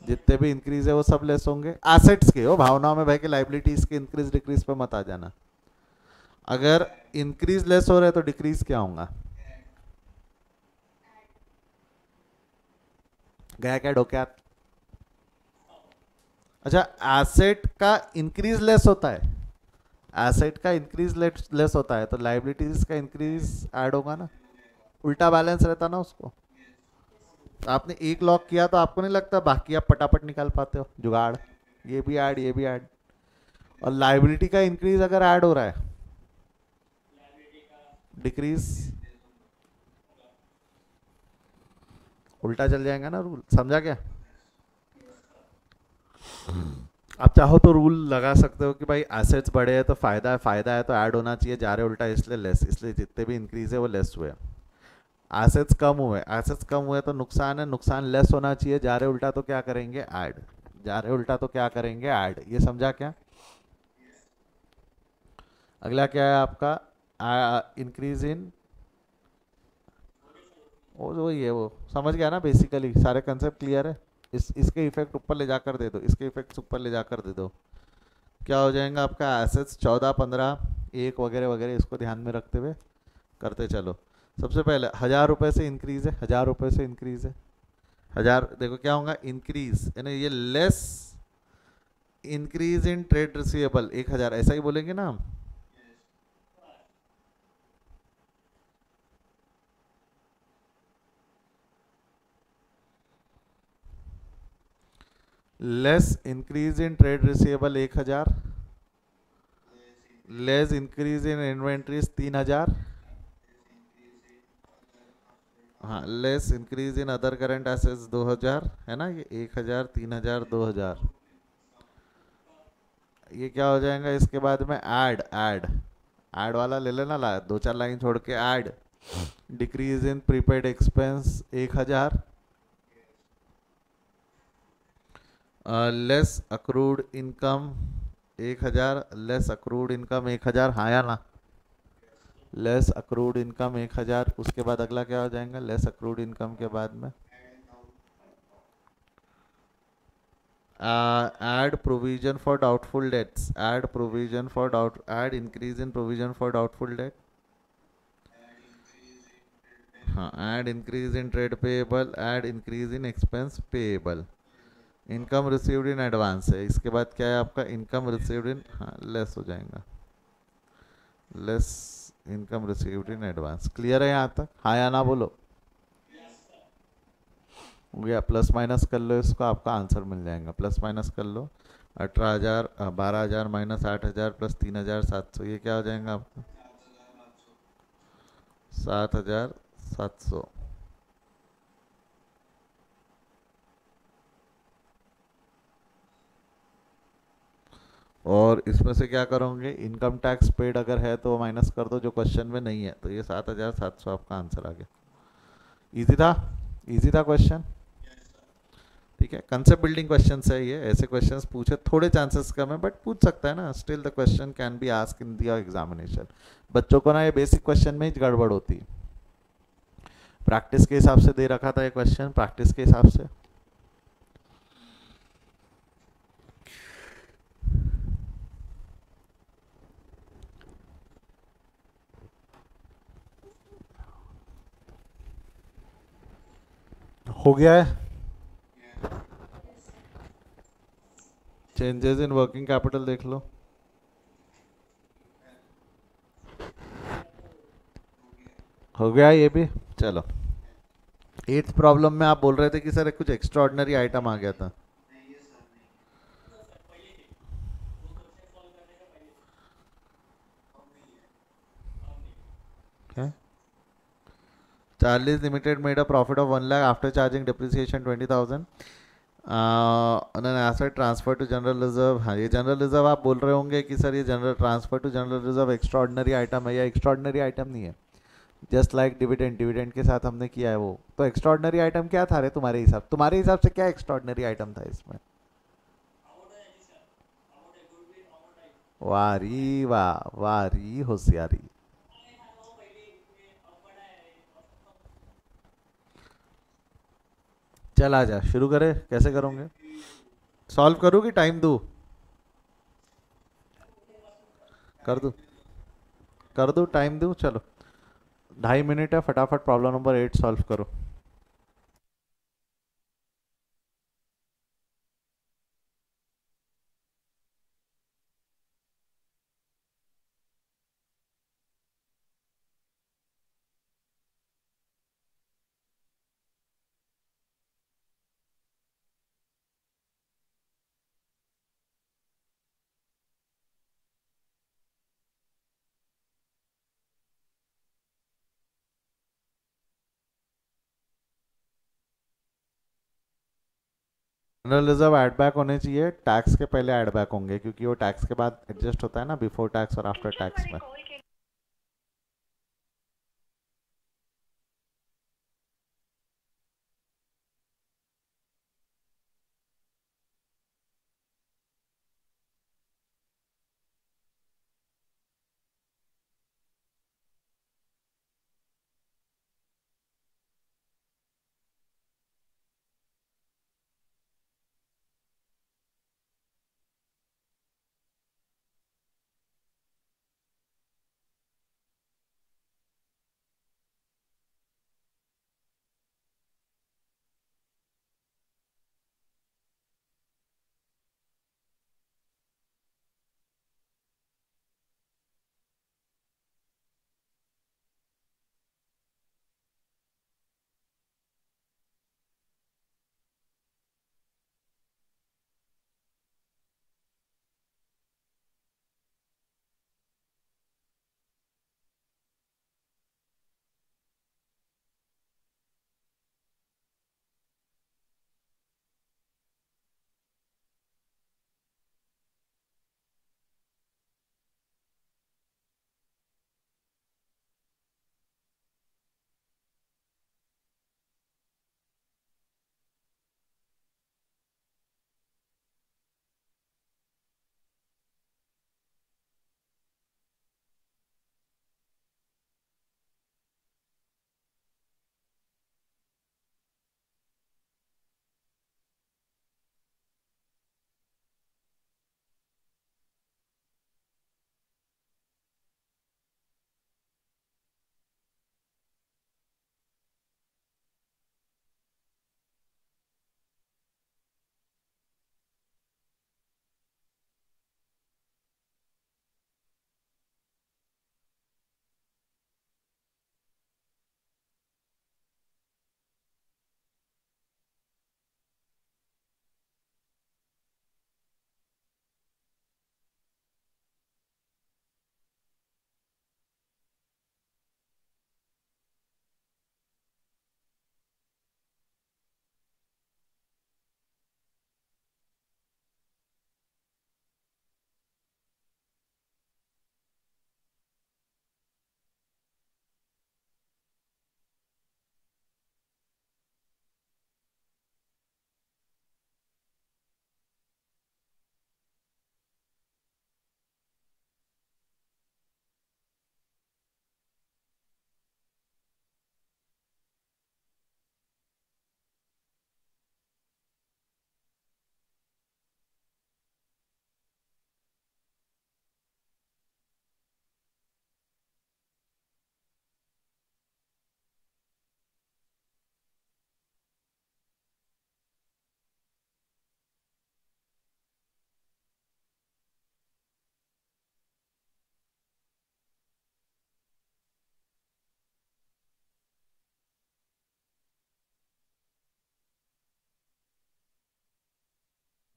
जितने भी इंक्रीज है वो सब लेस होंगे एसेट्स के। वो भावनाओं में भाई के लाइबिलिटीज के इंक्रीज डिक्रीज पे मत आ जाना। अगर इंक्रीज लेस हो रहे तो डिक्रीज क्या होगा, गया क्या डोक्यात। अच्छा एसेट का इंक्रीज लेस होता है, एसेट का इंक्रीज लेस होता है तो लाइबिलिटीज का इंक्रीज ऐड होगा ना, उल्टा बैलेंस रहता ना उसको। आपने एक लॉक किया तो आपको नहीं लगता बाकी आप पटापट निकाल पाते हो, जुगाड़, ये भी ऐड ये भी ऐड। और लाइबिलिटी का इंक्रीज अगर ऐड हो रहा है, डिक्रीज उल्टा चल जाएगा ना रूल, समझा क्या। आप चाहो तो रूल लगा सकते हो कि भाई एसेट्स बढ़े हैं तो फायदा है तो ऐड होना चाहिए, जा रहे उल्टा इसलिए लेस, इसलिए जितने भी इंक्रीज है वो लेस हुए। एसेट्स कम हुए, एसेट्स कम हुए तो नुकसान है, नुकसान लेस होना चाहिए, जा रहे उल्टा तो क्या करेंगे ऐड, जा रहे उल्टा तो क्या करेंगे ऐड। ये समझा क्या। अगला क्या है आपका, इंक्रीज इन, वो ये वो समझ गया ना, बेसिकली सारे कंसेप्ट क्लियर है। इसके इफेक्ट ऊपर ले जाकर दे दो, इसके इफेक्ट्स ऊपर ले जाकर दे दो, क्या हो जाएगा आपका एसेट्स 14-15 1 वगैरह वगैरह, इसको ध्यान में रखते हुए करते चलो। सबसे पहले 1,000 रुपये से इंक्रीज है, 1,000 रुपये से इंक्रीज है, 1,000 देखो क्या होगा इंक्रीज, यानी ये less increase in trade receivable 1,000, ऐसा ही बोलेंगे ना हम। Less increase in trade receivable 1,000, less increase in inventories 3,000, हाँ less increase in other current assets 2,000 है ना, ये 1,000 3,000 2,000। ये क्या हो जाएगा इसके बाद में ऐड ऐड ऐड वाला ले लेना, 2-4 लाइन छोड़ के add. Decrease in prepaid expense 1,000, less accrued income 1,000, less accrued income 1,000, हाँ या ना, लेस अक्रूड इनकम 1,000। उसके बाद अगला क्या हो जाएगा, लेस अक्रूड इनकम के बाद में add provision for doubtful debts, add provision for add increase in provision for doubtful debt, हाँ add increase in trade payable, add increase in expense payable। Income received in advance है, इसके बाद क्या है आपका इनकम रिसीव्ड इन, हाँ लेस हो जाएगा, less income received in advance. Clear है यहाँ तक, हाँ या ना बोलो, हो गया। प्लस माइनस कर लो इसको, आपका आंसर मिल जाएगा, प्लस माइनस कर लो 18,000 12,000 माइनस 8,000 प्लस 3,700, ये क्या हो जाएगा आपका 7,700। और इसमें से क्या करोगे, इनकम टैक्स पेड अगर है तो माइनस कर दो, जो क्वेश्चन में नहीं है, तो ये 7,700 आपका आंसर आ गया। इजी था, इजी था क्वेश्चन। ठीक है, कंसेप्ट बिल्डिंग क्वेश्चन है ये, ऐसे क्वेश्चंस पूछे थोड़े चांसेस कम है बट पूछ सकता है ना, still the question can be ask in their examination. बच्चों को ना ये बेसिक क्वेश्चन में ही गड़बड़ होती है। प्रैक्टिस के हिसाब से दे रखा था ये क्वेश्चन, प्रैक्टिस के हिसाब से। हो गया है। चेंजेस इन वर्किंग कैपिटल देख लो। हो गया ये भी। चलो, एट्थ प्रॉब्लम में आप बोल रहे थे कि सर कुछ एक्स्ट्रा ऑर्डिनरी आइटम आ गया था। क्या? Charlie's limited made a profit of 1 lakh after charging depreciation 20,000 on an asset transfer to general reserve. हाँ, ये जनरल रिजर्व आप बोल रहे होंगे कि सर ये general transfer to general reserve extra ordinary item है, या एक्स्ट्रा ऑर्डिनरी आइटम नहीं है। जस्ट लाइक डिविडेंड, डिविडेंड के साथ हमने किया है वो, तो एक्स्ट्रा ऑर्डिनरी आइटम क्या था रे तुम्हारे हिसाब से क्या एक्स्ट्रा ऑर्डिनरी आइटम था इसमें? वारी वाह, वारी होशियारी। चल आ जा, शुरू करें, कैसे करोगे? सॉल्व करूँ कि टाइम दूँ? कर दूँ? कर दूँ, टाइम दूँ? चलो, 2.5 मिनट है, फटाफट प्रॉब्लम नंबर 8 सॉल्व करो। जनरल रिजर्व ऐड बैक होने चाहिए, टैक्स के पहले ऐड बैक होंगे, क्योंकि वो टैक्स के बाद एडजस्ट होता है ना, बिफोर टैक्स और आफ्टर टैक्स में।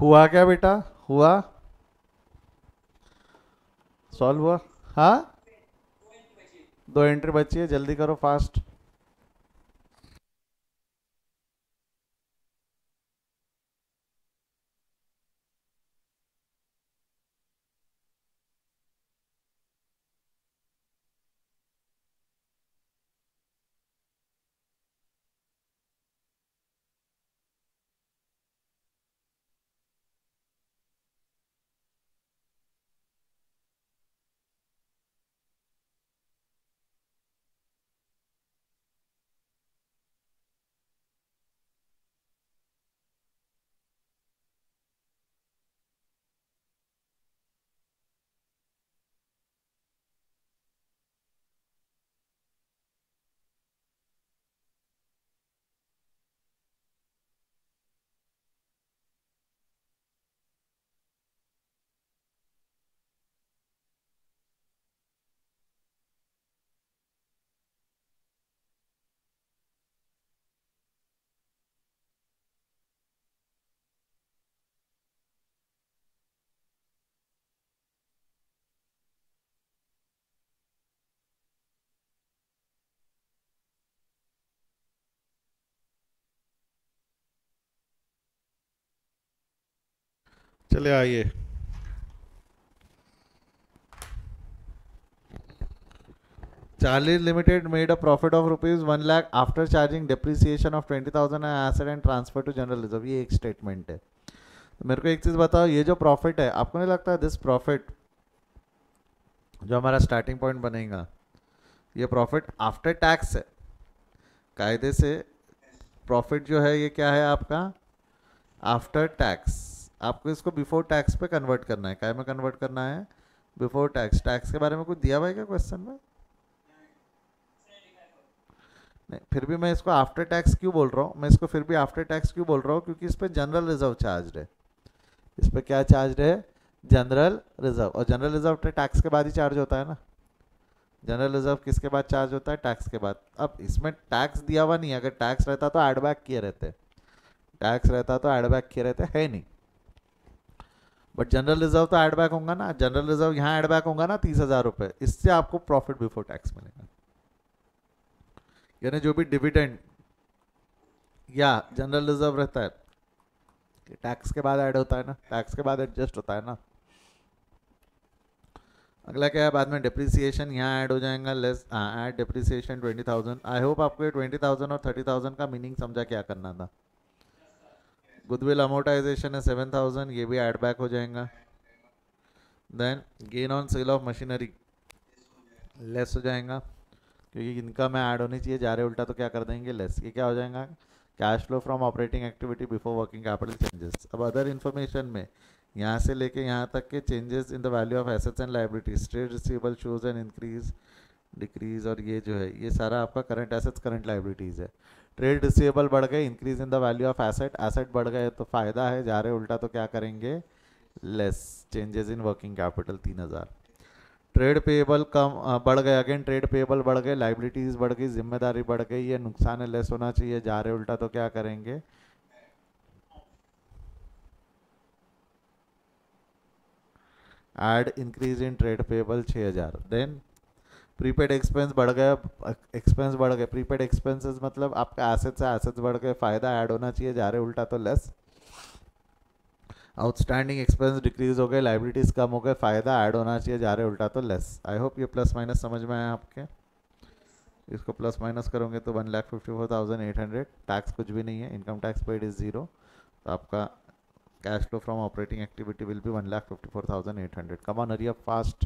हुआ क्या बेटा? हुआ? सॉल्व हुआ? हाँ, 2 एंट्री बची है, जल्दी करो, फास्ट। चले आइए। Charlie Limited made a profit of rupees 1 lakh after charging depreciation of 20,000 an asset and transfer to general reserve। ये एक स्टेटमेंट है। तो मेरे को एक चीज़ बताओ, ये जो प्रॉफिट है, आपको नहीं लगता है दिस प्रॉफिट जो हमारा स्टार्टिंग पॉइंट बनेगा, ये प्रॉफिट आफ्टर टैक्स है? कायदे से प्रॉफिट जो है ये क्या है आपका? After tax. आपको इसको बिफोर टैक्स पे कन्वर्ट करना है। क्या में कन्वर्ट करना है? Before tax. टैक्स के बारे में कुछ दिया हुआ है क्या क्वेश्चन में? नहीं, फिर भी मैं इसको आफ्टर टैक्स क्यों बोल रहा हूँ? मैं इसको फिर भी आफ्टर टैक्स क्यों बोल रहा हूँ? क्योंकि इस पर जनरल रिजर्व चार्ज है। इस पर क्या चार्ज है? General reserve. और जनरल रिजर्व टैक्स के बाद ही चार्ज होता है ना। जनरल रिजर्व किसके बाद चार्ज होता है? टैक्स के बाद। अब इसमें टैक्स दिया हुआ नहीं है। अगर टैक्स रहता तो एड बैक किए रहते, टैक्स रहता तो एड बैक किए रहते, है नहीं। बट जनरल रिजर्व तो एड बैक होगा ना। जनरल रिजर्व यहाँ एड बैक होगा ना, 30,000 रुपये। इससे आपको प्रॉफिट बिफोर टैक्स मिलेगा। यानी जो भी डिविडेंड या जनरल रिजर्व रहता है, टैक्स के बाद ऐड होता है ना, टैक्स के बाद एडजस्ट होता है ना। अगला क्या है बाद में? डिप्रिसिएशन यहाँ ऐड हो जाएगा, less add depreciation 20,000। I hope आपको ये 20,000 और 30,000 का मीनिंग समझा क्या करना था। गुडविल अमोर्टाइजेशन है 7,000, ये भी ऐड बैक हो जाएगा। Then gain on sale of machinery less हो जाएगा, क्योंकि इनकम ऐड होनी चाहिए, जा रहे उल्टा तो क्या कर देंगे? लेस। ये क्या हो जाएगा? Cash flow from operating activity before working capital changes. अब अदर इन्फॉर्मेशन में यहाँ से लेके यहाँ तक के changes in the value of assets and liabilities, trade receivable shows an increase decrease, और ये जो है ये सारा आपका करंट एसेट्स करंट लाइबिलिटीज है। ट्रेड रिसीवेबल बढ़ गए, increase in the value of asset, asset बढ़ गए तो फायदा है, जा रहे उल्टा तो क्या करेंगे? Less. Changes in working capital 3,000। Trade payable कम बढ़ गए, अगेन ट्रेड पेएबल बढ़ गए, लाइबिलिटीज बढ़ गई, जिम्मेदारी बढ़ गई, ये नुकसान है, लेस होना चाहिए, जा रहे उल्टा तो क्या करेंगे? Add increase in trade payable 6,000। Then prepaid expense बढ़ गया, एक्सपेंस बढ़ गए, प्रीपेड एक्सपेंसेस मतलब आपका एसेट्स है, एसेट्स बढ़ गए, फायदा ऐड होना चाहिए, जा रहे उल्टा तो लेस। आउटस्टैंडिंग एक्सपेंस डिक्रीज हो गए, लाइबिलिटीज कम हो गए, फायदा ऐड होना चाहिए, जा रहे उल्टा तो लेस। आई होप ये प्लस माइनस समझ में आया आपके। इसको प्लस माइनस करोगे तो 1,54,800। टैक्स कुछ भी नहीं है, इनकम टैक्स पेड इज 0, तो आपका cash flow from operating activity will be 1,54,800। Come on, hurry up fast,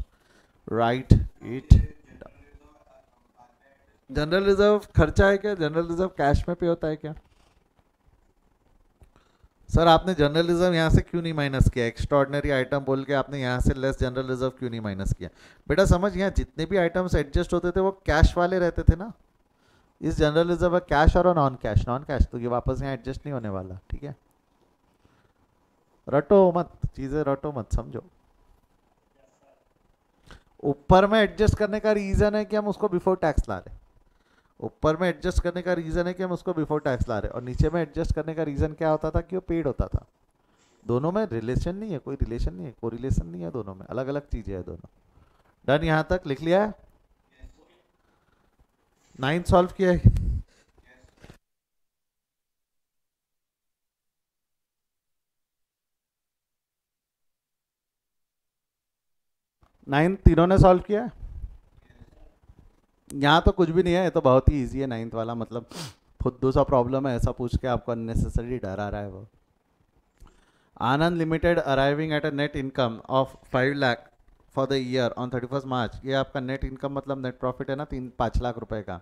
right it. General reserve खर्चा है क्या? जनरल रिजर्व कैश में पे होता है क्या? सर आपने जनरल रिजर्व यहाँ से क्यों नहीं माइनस किया? एक्स्ट्रॉर्डनरी आइटम बोल के आपने यहाँ से लेस जनरल रिजर्व क्यों नहीं माइनस किया? बेटा समझ, यहाँ जितने भी आइटम्स एडजस्ट होते थे वो कैश वाले रहते थे ना। इस जनरल रिजर्व है कैश और नॉन कैश। नॉन कैश तो ये वापस यहाँ एडजस्ट नहीं होने वाला, ठीक है? रटो मत, चीजें रटो मत, समझो। ऊपर में एडजस्ट करने का रीजन है कि हम उसको बिफोर टैक्स ला रहे, ऊपर में एडजस्ट करने का रीजन है कि हम उसको बिफोर टैक्स ला रहे, और नीचे में एडजस्ट करने का रीजन क्या होता था? कि वो पेड होता था। दोनों में रिलेशन नहीं है, कोई रिलेशन नहीं है, कोरिलेशन नहीं है, दोनों में अलग अलग चीजें है दोनों। डन, यहाँ तक लिख लिया है। 9 सॉल्व किया है। 9 तीनों ने सॉल्व किया है। यहाँ तो कुछ भी नहीं है, ये तो बहुत ही इजी है 9th वाला, मतलब फुद्दू सा प्रॉब्लम है, ऐसा पूछ के आपको अननेसेसरी डरा रहा है वो। Anand limited arriving at a net income of 5 lakh for the year on 31 March. ये आपका नेट इनकम मतलब नेट प्रॉफिट है ना, 5 लाख रुपए का।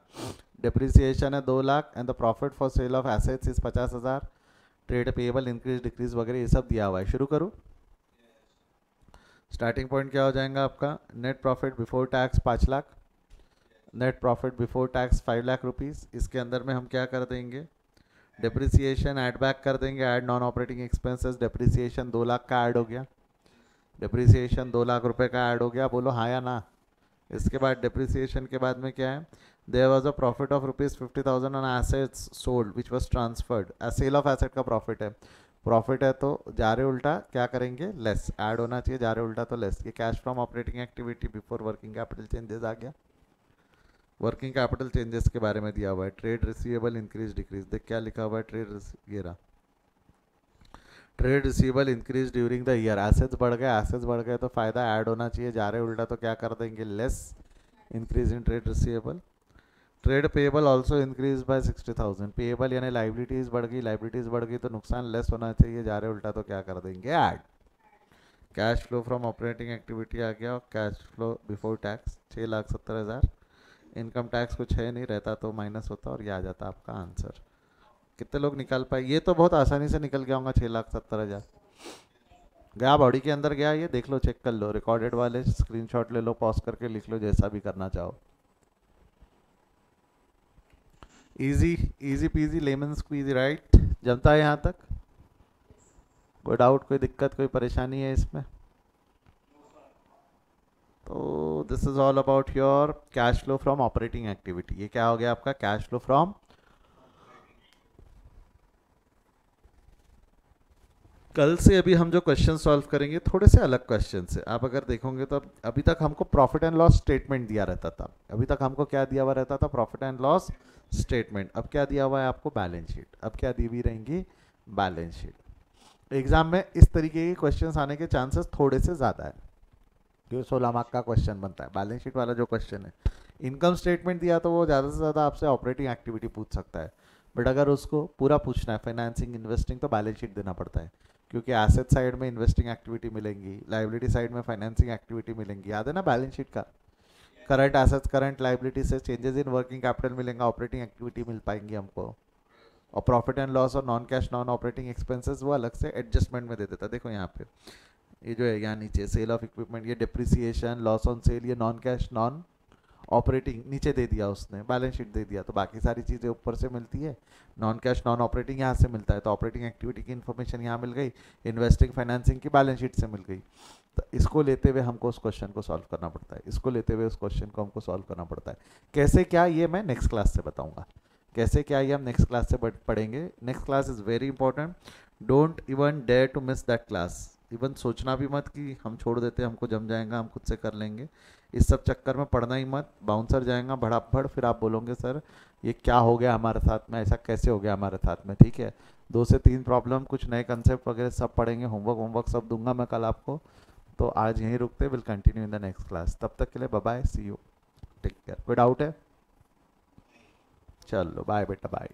डिप्रिसिएशन है 2 lakh and the profit for sale of assets is 50,000। Trade payable increase decrease वगैरह ये सब दिया हुआ है। शुरू करूँ? स्टार्टिंग पॉइंट क्या हो जाएगा आपका? Net profit before tax 5 lakh, net profit before tax 5 lakh rupees. इसके अंदर में हम क्या कर देंगे? डिप्रिसिएशन ऐड बैक कर देंगे, add non operating expenses. Depreciation 2 lakh का ऐड हो गया, डिप्रिसिएशन 2 लाख रुपए का ऐड हो गया, बोलो हाँ या ना। इसके बाद डिप्रिसिएशन के बाद में क्या है? There was a profit of ₹50,000 on assets sold which was transferred. Sale of asset का प्रॉफिट है, प्रॉफिट है तो जा रहे उल्टा क्या करेंगे? लेस, ऐड होना चाहिए, जा रहे उल्टा तो लेस। ये cash from operating activity before working capital changes आ गया। वर्किंग कैपिटल चेंजेस के बारे में दिया हुआ है। ट्रेड रिसीवेबल इंक्रीज डिक्रीज, देख क्या लिखा हुआ है? ये रहा, trade receivable increase during the year. Assets बढ़ गए, एसेट्स बढ़ गए तो फायदा ऐड होना चाहिए, जा रहे उल्टा तो क्या कर देंगे? Less, increase in trade receivable. Trade payable also increase by 60,000। Payable यानी लाइबिलिटीज बढ़ गई, लाइबिलिटीज बढ़ गई तो नुकसान लेस होना चाहिए, जा रहे उल्टा तो क्या कर देंगे? Add. Cash flow from operating activity आ गया, और cash flow before tax 6,70,000। Income tax कुछ है नहीं, रहता तो माइनस होता और ये आ जाता आपका आंसर। कितने लोग निकाल पाए? ये तो बहुत आसानी से निकल गया होगा 6,70,000। गया बॉडी के अंदर गया, ये देख लो, चेक कर लो, रिकॉर्डेड वाले स्क्रीनशॉट ले लो, पॉज करके लिख लो, जैसा भी करना चाहो। Easy, easy peasy lemon squeezy, right? जमता है यहाँ तक? कोई डाउट, कोई दिक्कत, कोई परेशानी है इसमें? तो this is all about your cash flow from operating activity. ये क्या हो गया आपका? Cash flow from. कल से अभी हम जो क्वेश्चन सॉल्व करेंगे थोड़े से अलग क्वेश्चन से। आप अगर देखोगे तो अभी तक हमको प्रॉफिट एंड लॉस स्टेटमेंट दिया रहता था। अभी तक हमको क्या दिया हुआ रहता था? Profit and loss statement. अब क्या दिया हुआ है आपको? Balance sheet. अब क्या दी हुई रहेंगी? Balance sheet. एग्जाम में इस तरीके के क्वेश्चंस आने के चांसेस थोड़े से ज़्यादा है, क्योंकि 16 मार्क का क्वेश्चन बनता है। बैलेंस शीट वाला जो क्वेश्चन है, इनकम स्टेटमेंट दिया तो वो ज़्यादा से ज़्यादा आपसे ऑपरेटिंग एक्टिविटी पूछ सकता है, बट अगर उसको पूरा पूछना है फाइनेंसिंग इन्वेस्टिंग तो बैलेंस शीट देना पड़ता है, क्योंकि एसेट साइड में इन्वेस्टिंग एक्टिविटी मिलेंगी, लाइबिलिटी साइड में फाइनेंसिंग एक्टिविटी मिलेंगी। याद है ना बैलेंस शीट का? करंट एसेट्स करंट लाइबिलिटी से चेंजेस इन वर्किंग कैपिटल मिलेंगे, ऑपरेटिंग एक्टिविटी मिल पाएंगी हमको। और प्रॉफिट एंड लॉस और non cash non operating expenses वो अलग से एडजस्टमेंट में दे देता है। देखो यहाँ पे ये जो है यहाँ नीचे सेल ऑफ इक्विपमेंट, ये डिप्रिसिएशन, लॉस ऑन सेल, ये नॉन कैश नॉन ऑपरेटिंग नीचे दे दिया उसने, बैलेंस शीट दे दिया, तो बाकी सारी चीज़ें ऊपर से मिलती है। नॉन कैश नॉन ऑपरेटिंग यहाँ से मिलता है, तो ऑपरेटिंग एक्टिविटी की इन्फॉर्मेशन यहाँ मिल गई, इन्वेस्टिंग फाइनेंसिंग की बैलेंस शीट से मिल गई। तो इसको लेते हुए हमको उस क्वेश्चन को सॉल्व करना पड़ता है, इसको लेते हुए उस क्वेश्चन को हमको सॉल्व करना पड़ता है। कैसे क्या, ये मैं नेक्स्ट क्लास से बताऊंगा। कैसे क्या ये हम नेक्स्ट क्लास से पढ़ेंगे। Next class is very important, don't even dare to miss that class. Even सोचना भी मत कि हम छोड़ देते, हमको जम जाएगा, हम खुद से कर लेंगे। इस सब चक्कर में पढ़ना ही मत, बाउंसर जाएगा भड़ाभड़, फिर आप बोलोगे सर ये क्या हो गया हमारे साथ में, ऐसा कैसे हो गया हमारे साथ में। ठीक है, 2 से 3 प्रॉब्लम, कुछ नए कंसेप्ट वगैरह सब पढ़ेंगे, होमवर्क सब दूंगा मैं कल आपको। तो आज यहीं रुकते, will continue in the next class. तब तक के लिए bye bye, see you, take care. कोई डाउट है? चलो बाय बेटा, बाय।